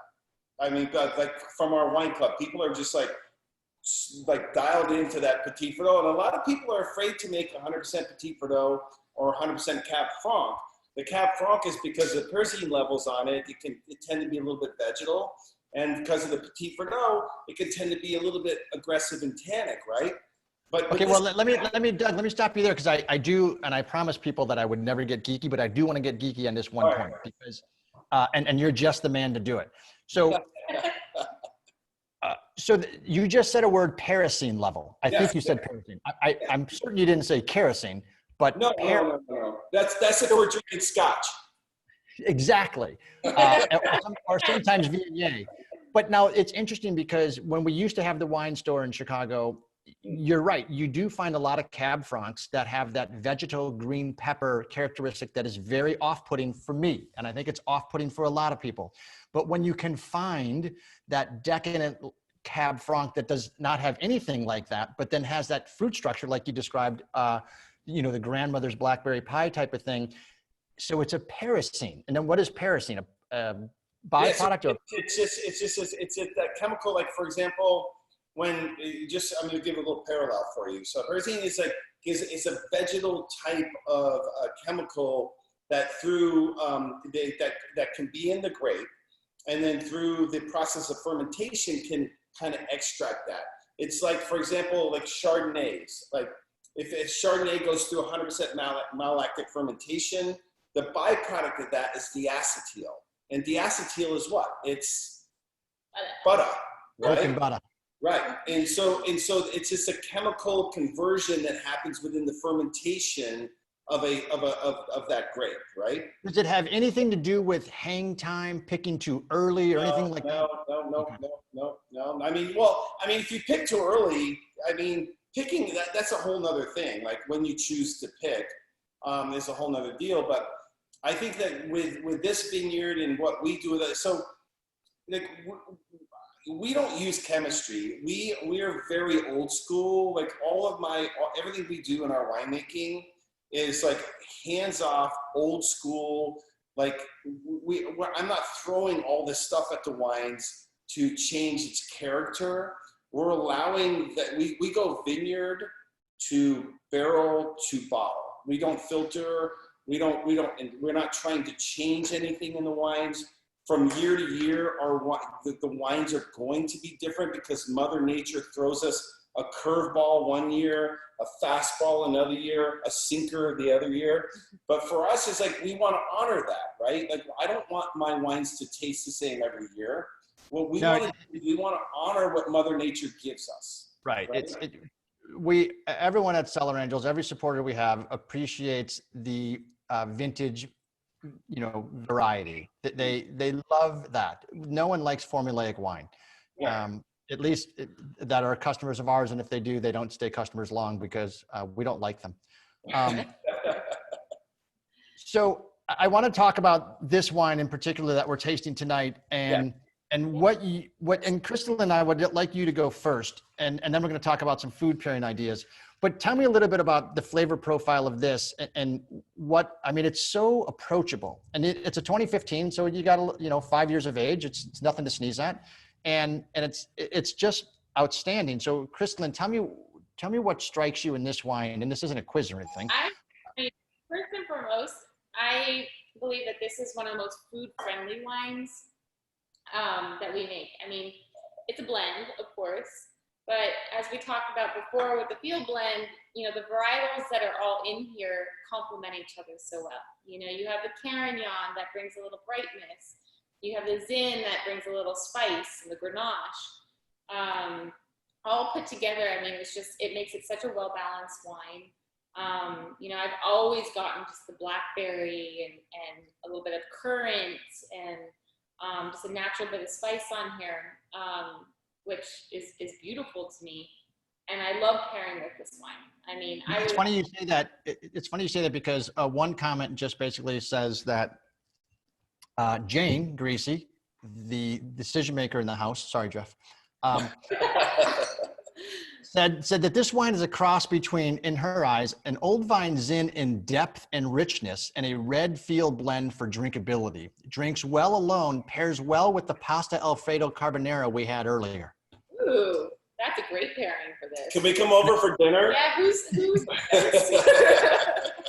I mean, like from our wine club, people are just like dialed into that Petite Verdot. And a lot of people are afraid to make 100% Petite Verdot or 100% Cab Franc. The Cab Franc is because of the pyrazine levels on it. It tend to be a little bit vegetal. And because of the Petite Verdot, it can tend to be a little bit aggressive and tannic, right? But okay, well, let me, Doug, let me stop you there because I do, and I promised people that I would never get geeky, but I do want to get geeky on this one point because, and you're just the man to do it. So, you just said a word, pyrazine level. I think you said pyrazine. I'm certain you didn't say kerosene, but no. That's if we're drinking scotch. Exactly, or sometimes Viognier. But now it's interesting because when we used to have the wine store in Chicago, you're right. You do find a lot of Cab Francs that have that vegetal green pepper characteristic that is very off-putting for me. And I think it's off-putting for a lot of people. But when you can find that decadent Cab Franc that does not have anything like that, but then has that fruit structure like you described, the grandmother's blackberry pie type of thing. So it's a pyrazine. And then what is pyrazine? A byproduct? It's that chemical, like, for example, I'm going to give a little parallel for you. So pyrazine is a vegetal type of chemical that that can be in the grape, and then through the process of fermentation can kind of extract that. It's like, for example, like Chardonnays. Like if Chardonnay goes through 100% malolactic fermentation, the byproduct of that is diacetyl. And diacetyl is what? It's butter, right? Butter. Right, and so it's just a chemical conversion that happens within the fermentation of that grape, right? Does it have anything to do with hang time, picking too early, or anything like that? No. I mean, if you pick too early, I mean, picking that's a whole nother thing. Like when you choose to pick, is a whole nother deal. But I think that with this vineyard and what we do with it, so like. We don't use chemistry. We are very old school. Like everything we do in our winemaking is like hands off, old school. Like I'm not throwing all this stuff at the wines to change its character. We're allowing that we go vineyard to barrel to bottle. We don't filter. We're not trying to change anything in the wines. From year to year, the wines are going to be different because Mother Nature throws us a curveball one year, a fastball another year, a sinker the other year. But for us, it's like we want to honor that, right? Like I don't want my wines to taste the same every year. What we want to honor what Mother Nature gives us. Right. Everyone at Cellar Angels, every supporter we have appreciates the vintage variety. They love that. No one likes formulaic wine. Yeah. At least that are customers of ours, and if they do, they don't stay customers long because we don't like them. So I want to talk about this wine in particular that we're tasting tonight, and Crystalyn and I would like you to go first, and then we're going to talk about some food pairing ideas. But tell me a little bit about the flavor profile of this and it's so approachable, and it's a 2015. So you got, 5 years of age. It's nothing to sneeze at. And it's just outstanding. So Crystalyn, tell me what strikes you in this wine, and this isn't a quiz or anything. close. I believe that this is one of the most food-friendly wines that we make. I mean, it's a blend, of course, but as we talked about before with the field blend, you know, the varietals that are all in here complement each other so well. You know, you have the Carignan that brings a little brightness. You have the Zin that brings a little spice, and the Grenache. All put together, I mean, it makes it such a well-balanced wine. You know, I've always gotten just the blackberry and a little bit of currant and just a natural bit of spice on here, which is beautiful to me. And I love pairing with this wine. I mean, it's funny you say that. It's funny you say that because one comment just basically says that Jane Greasy, the decision maker in the house, sorry, Jeff, said that this wine is a cross between, in her eyes, an old vine Zin in depth and richness and a red field blend for drinkability. Drinks well alone, pairs well with the pasta Alfredo carbonara we had earlier. Ooh, that's a great pairing for this. Can we come over for dinner? Yeah, who's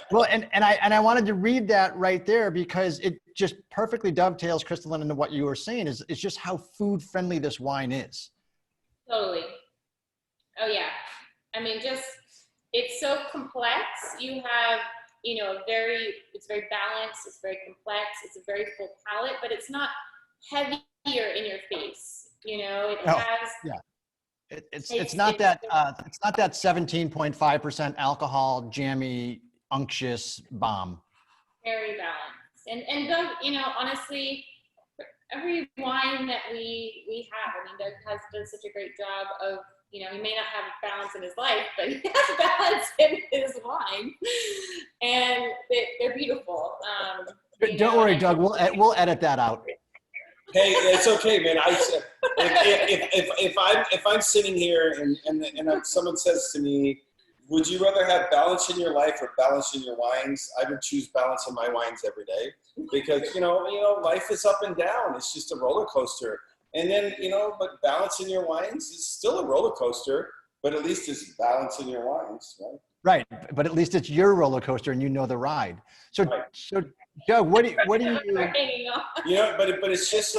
Well, and I wanted to read that right there because it just perfectly dovetails, Crystalyn, into what you were saying. Is just how food friendly this wine is. Totally. Oh yeah. I mean, it's so complex. You have, you know, it's very balanced. It's very complex. It's a very full palate, but it's not heavier in your face. You know, it has. Yeah. It's not that 17.5% alcohol, jammy, unctuous bomb. Very balanced. And Doug, you know, honestly, every wine that we have, I mean, Doug has done such a great job of, you know, he may not have balance in his life, but he has balance in his wine, and they're beautiful. Don't worry, Doug. We'll edit that out. Hey, it's okay, man. If I'm sitting here and someone says to me, would you rather have balance in your life or balance in your wines? I would choose balance in my wines every day because, you know, life is up and down. It's just a roller coaster. And then, you know, but balance in your wines is still a roller coaster, but at least it's balance in your wines, right? Right, but at least it's your roller coaster and you know the ride. So, right. So Doug, what do you? Yeah, but it's just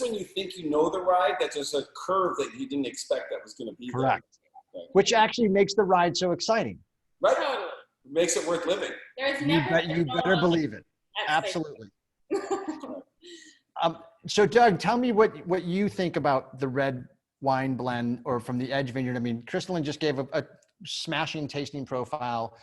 when you think you know the ride, that there's a curve that you didn't expect that was going to be correct. There. Right. Which actually makes the ride so exciting. Right, it makes it worth living. You better believe it. Absolutely. So Doug, tell me what you think about the red wine blend or from the Edge Vineyard. I mean, Crystalyn just gave a smashing tasting profile.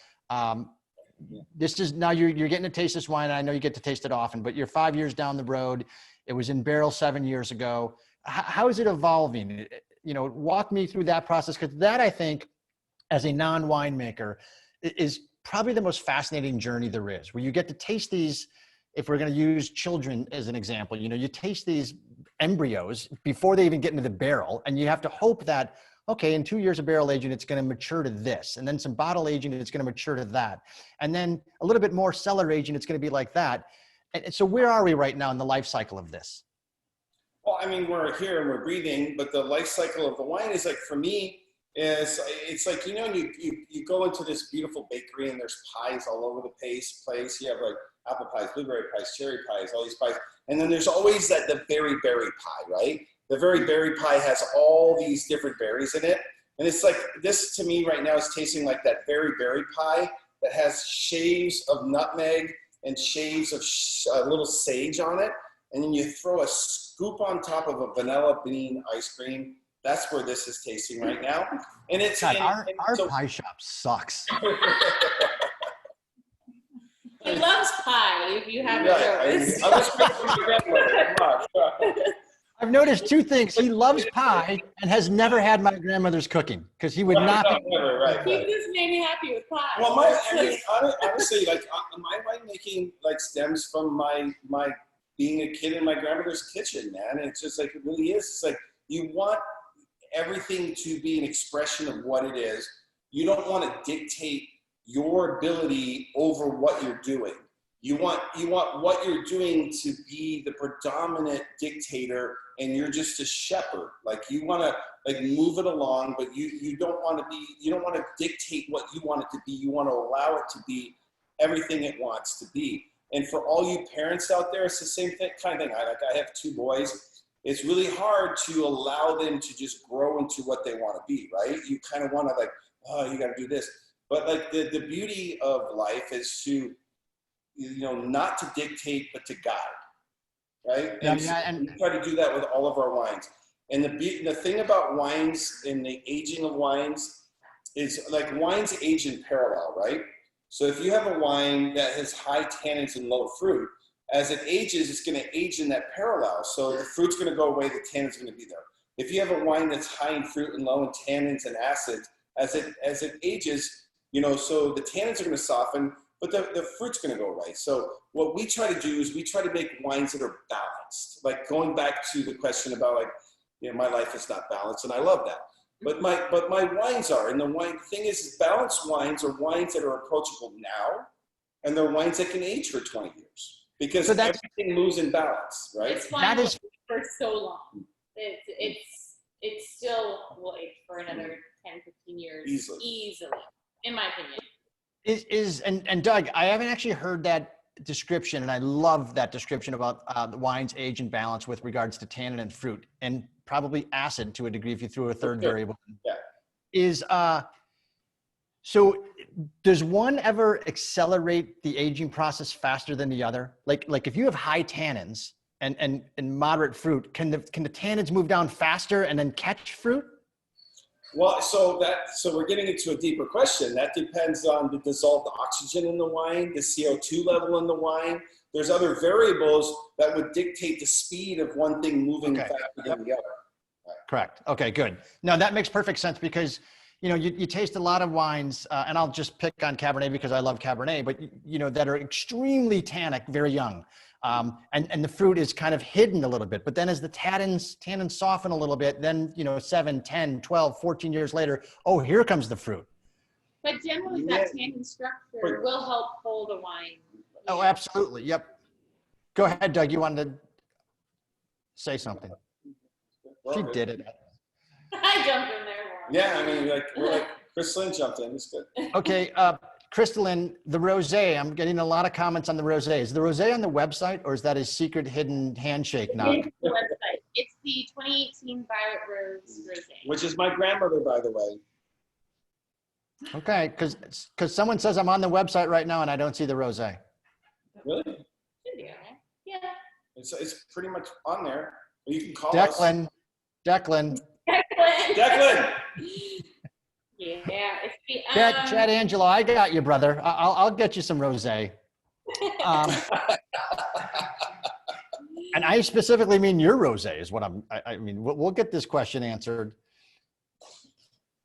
This is now you're getting to taste this wine. And I know you get to taste it often, but you're 5 years down the road. It was in barrel 7 years ago. How is it evolving? You know, walk me through that process, because that, I think, as a non-winemaker, is probably the most fascinating journey there is, where you get to taste these. If we're going to use children as an example, you know, you taste these embryos before they even get into the barrel, and you have to hope that, okay, in 2 years of barrel aging, it's going to mature to this, and then some bottle aging, it's going to mature to that, and then a little bit more cellar aging, it's going to be like that. And so where are we right now in the life cycle of this? Well, I mean, we're here and we're breathing, but the life cycle of the wine is like, for me, it's like, you know, you go into this beautiful bakery and there's pies all over the place. You have like apple pies, blueberry pies, cherry pies, all these pies. And then there's always the berry pie, right? The very berry pie has all these different berries in it. And it's like, this to me right now is tasting like that berry pie that has shaves of nutmeg and shaves of little sage on it. And then you throw a scoop on top of a vanilla bean ice cream. That's where this is tasting right now. And it's God, our pie shop sucks. He loves pie, if you haven't noticed. I was with your grandmother. I've noticed two things. He loves pie and has never had my grandmother's cooking, because he would not. Right. He just made me happy with pie. Well, honestly, like my winemaking like stems from my being a kid in my grandmother's kitchen, man. It's just like, it really is. It's like, you want everything to be an expression of what it is. You don't want to dictate your ability over what you're doing. You want what you're doing to be the predominant dictator, and you're just a shepherd. Like, you want to like move it along, but you don't want to dictate what you want it to be. You want to allow it to be everything it wants to be. And for all you parents out there, it's the same thing, kind of thing. I have 2 boys. It's really hard to allow them to just grow into what they want to be, right? You kind of want to like, oh, you got to do this. But like the beauty of life is to, not to dictate, but to guide, right? And we try to do that with all of our wines. And the thing about wines and the aging of wines is like wines age in parallel, right? So if you have a wine that has high tannins and low fruit, as it ages, it's going to age in that parallel. So the fruit's going to go away, the tannins are going to be there. If you have a wine that's high in fruit and low in tannins and acids, as it ages, so the tannins are going to soften, but the fruit's going to go away. So what we try to do is we try to make wines that are balanced. Like going back to the question about like, my life is not balanced, and I love that. But my wines are, and the thing is balanced wines are wines that are approachable now, and they're wines that can age for 20 years because everything moves in balance, right? This wine will age for so long. It's still will age for another 10, 15 years easily, in my opinion. And Doug, I haven't actually heard that description, and I love that description about the wines age and balance with regards to tannin and fruit, and probably acid to a degree if you threw a third variable. Yeah. So does one ever accelerate the aging process faster than the other? Like if you have high tannins and moderate fruit, can the tannins move down faster and then catch fruit? Well, so we're getting into a deeper question. That depends on the dissolved oxygen in the wine, the CO2 level in the wine. There's other variables that would dictate the speed of one thing moving faster than the other. Right. Correct. Okay, good. No, that makes perfect sense because, you taste a lot of wines, and I'll just pick on Cabernet because I love Cabernet, but, that are extremely tannic, very young. And the fruit is kind of hidden a little bit, but then as the tannins soften a little bit, then, 7, 10, 12, 14 years later, oh, here comes the fruit. But generally that tannin structure will help hold a wine. Oh, absolutely. Yep. Go ahead, Doug. You wanted to say something. She did it. I jumped in there. Yeah, I mean, we're like Crystalyn jumped in. It's good. Okay, Crystalyn, the rosé. I'm getting a lot of comments on the rosé. Is the rosé on the website, or is that a secret hidden handshake knock? It's the website. It's the 2018 Violet Rose rosé, Which is my grandmother, by the way. Okay, because someone says I'm on the website right now and I don't see the rosé. Really? Should be on there. Yeah. It's pretty much on there. You can call Declan. us. Declan. Yeah, it's the Chad Angelo, I got you, brother. I'll get you some rosé. And I specifically mean your rosé is what I mean. We'll get this question answered.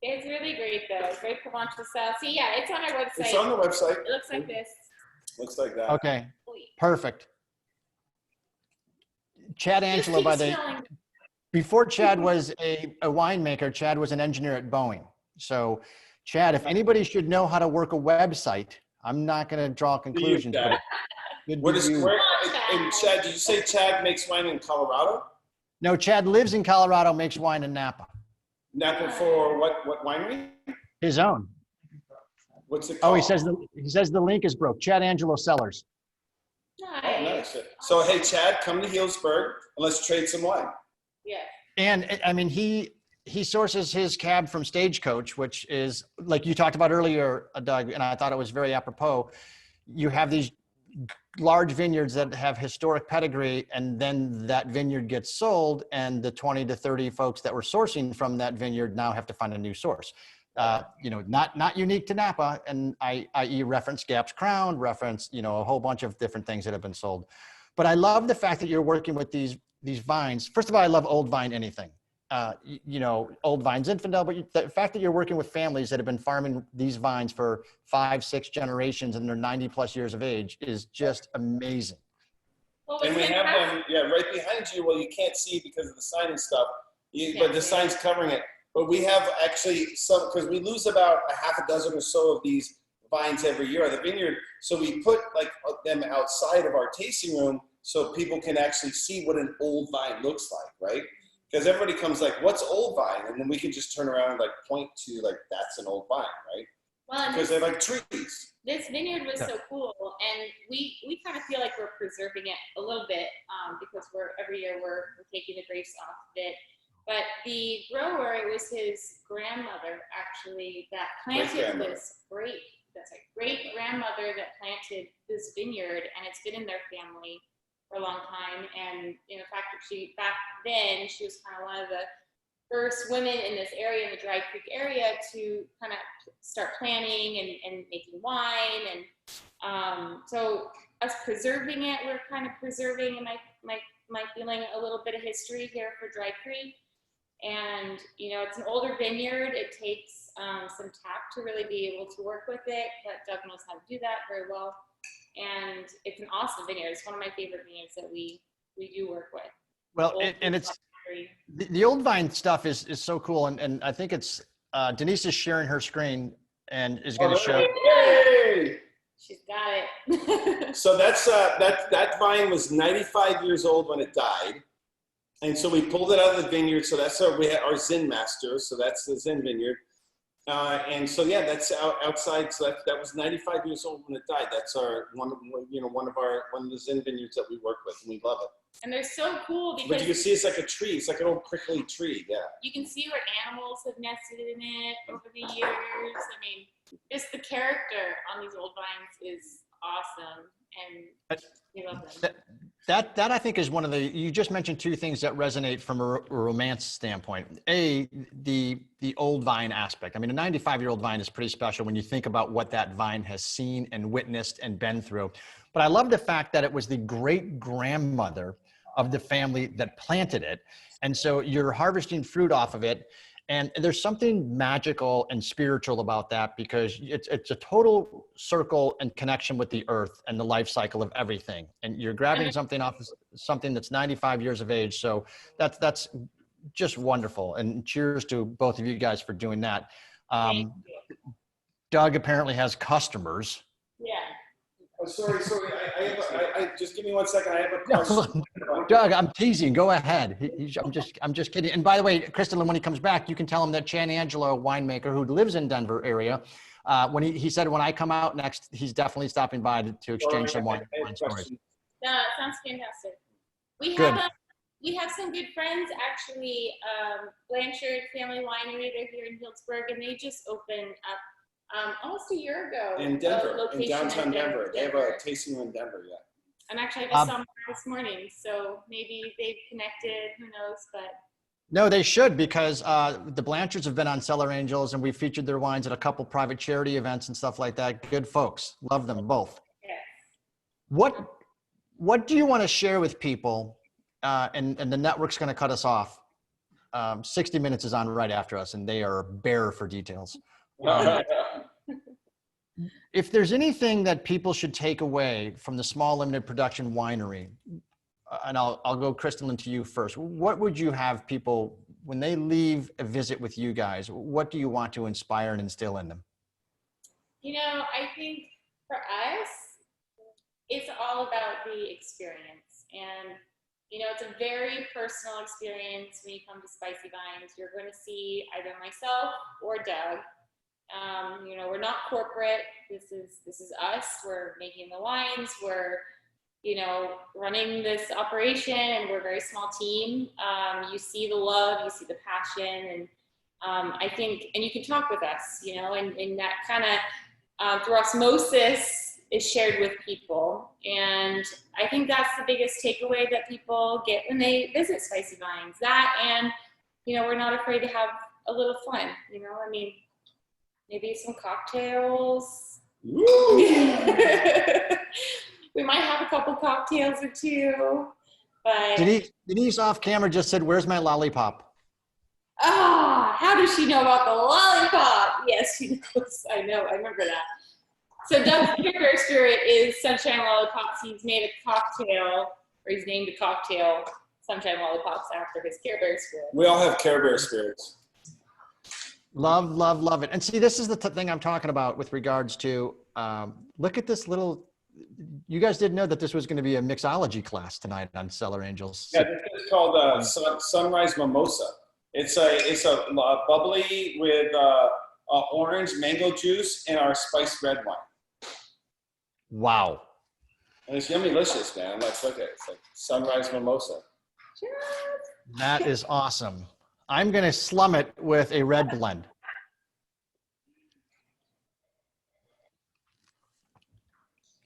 It's really great though. It's very Provençal style. See, yeah, it's on our website. It's on the website. It looks like this. Looks like that. Okay, perfect. Chad Angelo, before Chad was a winemaker, Chad was an engineer at Boeing. So, Chad, if anybody should know how to work a website, I'm not going to draw conclusions. And Chad, did you say Chad makes wine in Colorado? No, Chad lives in Colorado, makes wine in Napa. Napa for what winery? His own. What's it called? Oh, he says the link is broke. Chad Angelo Cellars. Nice. Oh, nice. So, hey, Chad, come to Healdsburg and let's trade some wine. Yeah. And I mean, he sources his cab from Stagecoach, which is like you talked about earlier, Doug, and I thought it was very apropos. You have these large vineyards that have historic pedigree, and then that vineyard gets sold, and the 20 to 30 folks that were sourcing from that vineyard now have to find a new source. Not unique to Napa, and i.e. reference Gap's Crown, reference, a whole bunch of different things that have been sold. But I love the fact that you're working with these vines. First of all, I love old vine anything. Old vines infidel, but the fact that you're working with families that have been farming these vines for 5, 6 generations and they're 90 plus years of age is just amazing. Well, and we have them, right behind you. Well, you can't see because of the sign and stuff, but the sign's covering it. But we have actually some, because we lose about a half a dozen or so of these vines every year at the vineyard. So we put them outside of our tasting room so people can actually see what an old vine looks like, right? Because everybody comes like, what's old vine? And then we can just turn around and point to that's an old vine, right? Well, and because they like trees. this vineyard was so cool, and we kind of feel like we're preserving it a little bit because every year we're taking the grapes off of it. But the grower, it was his grandmother actually that planted this great grandmother that planted this vineyard, and it's been in their family for a long time. And in fact, back then she was kind of one of the first women in this area, in the Dry Creek area, to kind of start planting and making wine. And so us preserving it, we're kind of preserving, in my feeling, a little bit of history here for Dry Creek. And, it's an older vineyard. It takes some tact to really be able to work with it, but Doug knows how to do that very well. And it's an awesome vineyard. It's one of my favorite vineyards that we do work with. Well, and it's the old vine stuff is so cool. And I think it's Denise is sharing her screen and is going to show. Hey! She's got it. So that vine was 95 years old when it died. And so we pulled it out of the vineyard. So that's we had our Zin master. So that's the Zin vineyard. And so, yeah, that's outside. So that was 95 years old when it died. That's one of the Zin vineyards that we work with, and we love it. And they're so cool because but you can see it's like a tree. It's like an old prickly tree. Yeah. You can see where animals have nested in it over the years. I mean, just the character on these old vines is awesome, and we love them. That I think is one of you just mentioned two things that resonate from a romance standpoint. The old vine aspect. I mean, a 95-year-old vine is pretty special when you think about what that vine has seen and witnessed and been through. But I love the fact that it was the great grandmother of the family that planted it. And so you're harvesting fruit off of it. And there's something magical and spiritual about that, because it's a total circle and connection with the earth and the life cycle of everything. And you're grabbing something off of something that's 95 years of age. So that's just wonderful. And cheers to both of you guys for doing that. Doug apparently has customers. Yeah. Oh, sorry. I just give me 1 second. I have a question. Doug, I'm teasing. Go ahead. I'm just kidding. And by the way, Crystalyn, when he comes back, you can tell him that Chan Angelo, winemaker who lives in Denver area, when he said when I come out next, he's definitely stopping by to exchange some wine stories. No, it sounds fantastic. We have some good friends actually. Blanchard Family Winery. They're here in Healdsburg, and they just opened up. Almost a year ago. In Denver, in downtown Denver. They have a tasting room in Denver, yeah. And actually, I just saw them this morning, so maybe they've connected, who knows, but. No, they should, because the Blanchards have been on Cellar Angels, and we featured their wines at a couple private charity events and stuff like that. Good folks. Love them both. Yes. What do you want to share with people, and the network's going to cut us off. 60 Minutes is on right after us, and they are bare for details. If there's anything that people should take away from the small limited production winery, and I'll go Crystalyn to you first. What would you have people, when they leave a visit with you guys, what do you want to inspire and instill in them? I think for us, it's all about the experience. And, it's a very personal experience when you come to Spicy Vines. You're going to see either myself or Doug. We're not corporate. This is us. We're making the wines. We're, running this operation, and we're a very small team. You see the love, you see the passion, and I think, and you can talk with us, and that kind of through osmosis is shared with people. And I think that's the biggest takeaway that people get when they visit Spicy Vines. That, and, we're not afraid to have a little fun, maybe some cocktails. We might have a couple cocktails or two, but. Denise off camera just said, "Where's my lollipop?" How does she know about the lollipop? Yes, she knows. I know. I remember that. So Doug's Care Bear Spirit is Sunshine Lollipops. He's made a cocktail, or he's named a cocktail Sunshine Lollipops after his Care Bear Spirit. We all have Care Bear Spirits. Love, love, love it. And see, this is the thing I'm talking about with regards to, look at this little, you guys didn't know that this was going to be a mixology class tonight on Cellar Angels. Yeah, this is called Sunrise Mimosa. It's a bubbly with orange mango juice, and our spiced red wine. Wow. And it's yummy-licious, man. Let's look at it. It's like sunrise mimosa. That is awesome. I'm going to slum it with a red blend.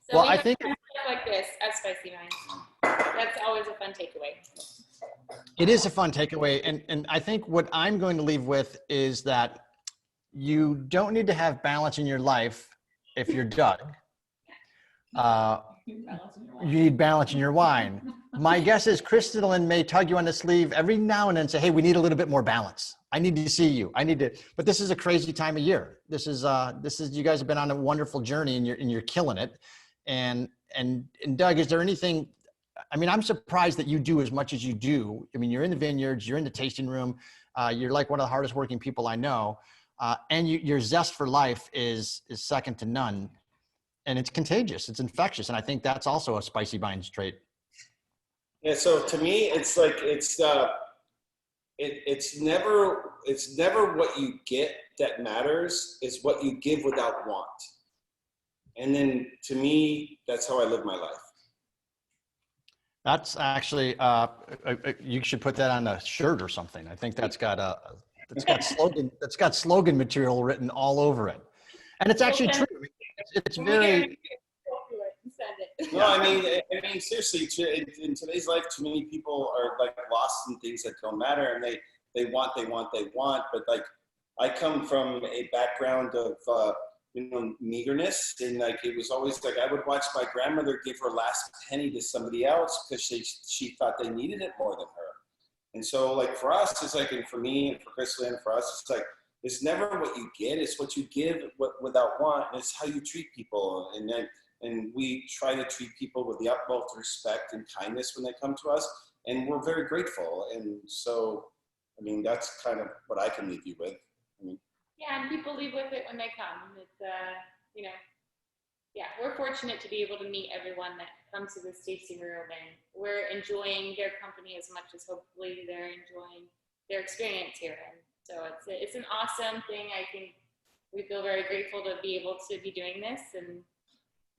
So Well, we I have think stuff like this as spicy wines. That's always a fun takeaway. it is a fun takeaway. And I think what I'm going to leave with is that you don't need to have balance in your life if you're Doug. You need balance in your wine. My guess is Crystalyn may tug you on the sleeve every now and then and say, hey, we need a little bit more balance. I need to see you. But this is a crazy time of year. This is you guys have been on a wonderful journey and you're killing it. And Doug, is there anything, I mean, I'm surprised that you do as much as you do. I mean, you're in the vineyards, you're in the tasting room. You're like one of the hardest working people I know. And your zest for life is second to none. And it's contagious, it's infectious. And I think that's also a spicy vines trait. Yeah, so to me, it's like, it's never what you get that matters, it's what you give without want. And then to me, that's how I live my life. That's actually, you should put that on a shirt or something. I think that's got slogan material written all over it. And it's actually true. It's very. No, I mean, seriously, in today's life, too many people are like lost in things that don't matter, and they want. But like, I come from a background of meagerness, and like it was always like I would watch my grandmother give her last penny to somebody else because she thought they needed it more than her. And so, like for us, it's like, and for me and for Crystalyn, for us, it's like. It's never what you get, it's what you give without want, and it's how you treat people. And we try to treat people with the utmost respect and kindness when they come to us, and we're very grateful. And so, I mean, that's kind of what I can leave you with. I mean, yeah, and people leave with it when they come. It's, yeah, we're fortunate to be able to meet everyone that comes to this tasting room, and we're enjoying their company as much as hopefully they're enjoying their experience here. And so it's an awesome thing. I think we feel very grateful to be able to be doing this and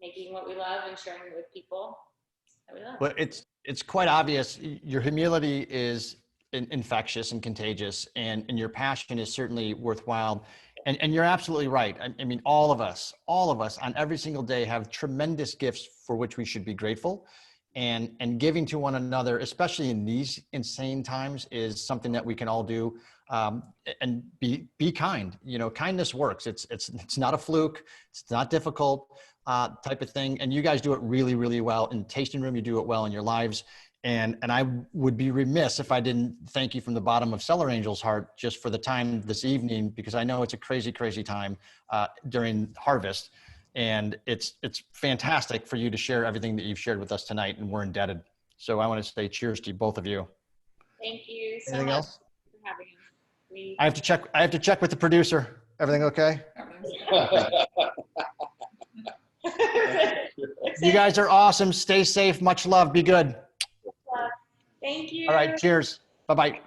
making what we love and sharing it with people that we love. Well, it's quite obvious. Your humility is infectious and contagious, and your passion is certainly worthwhile. And you're absolutely right. I mean, all of us on every single day have tremendous gifts for which we should be grateful. And giving to one another, especially in these insane times, is something that we can all do. And be kind. Kindness works. It's not a fluke. It's not difficult type of thing. And you guys do it really, really well. In tasting room, you do it well in your lives. And I would be remiss if I didn't thank you from the bottom of Cellar Angels' heart just for the time this evening, because I know it's a crazy, crazy time during harvest. And it's fantastic for you to share everything that you've shared with us tonight, and we're indebted. So I want to say cheers to both of you. Thank you so Anything much else? for having us. I have to check with the producer. Everything okay? You guys are awesome. Stay safe. Much love. Be good. Thank you. All right. Cheers. Bye-bye.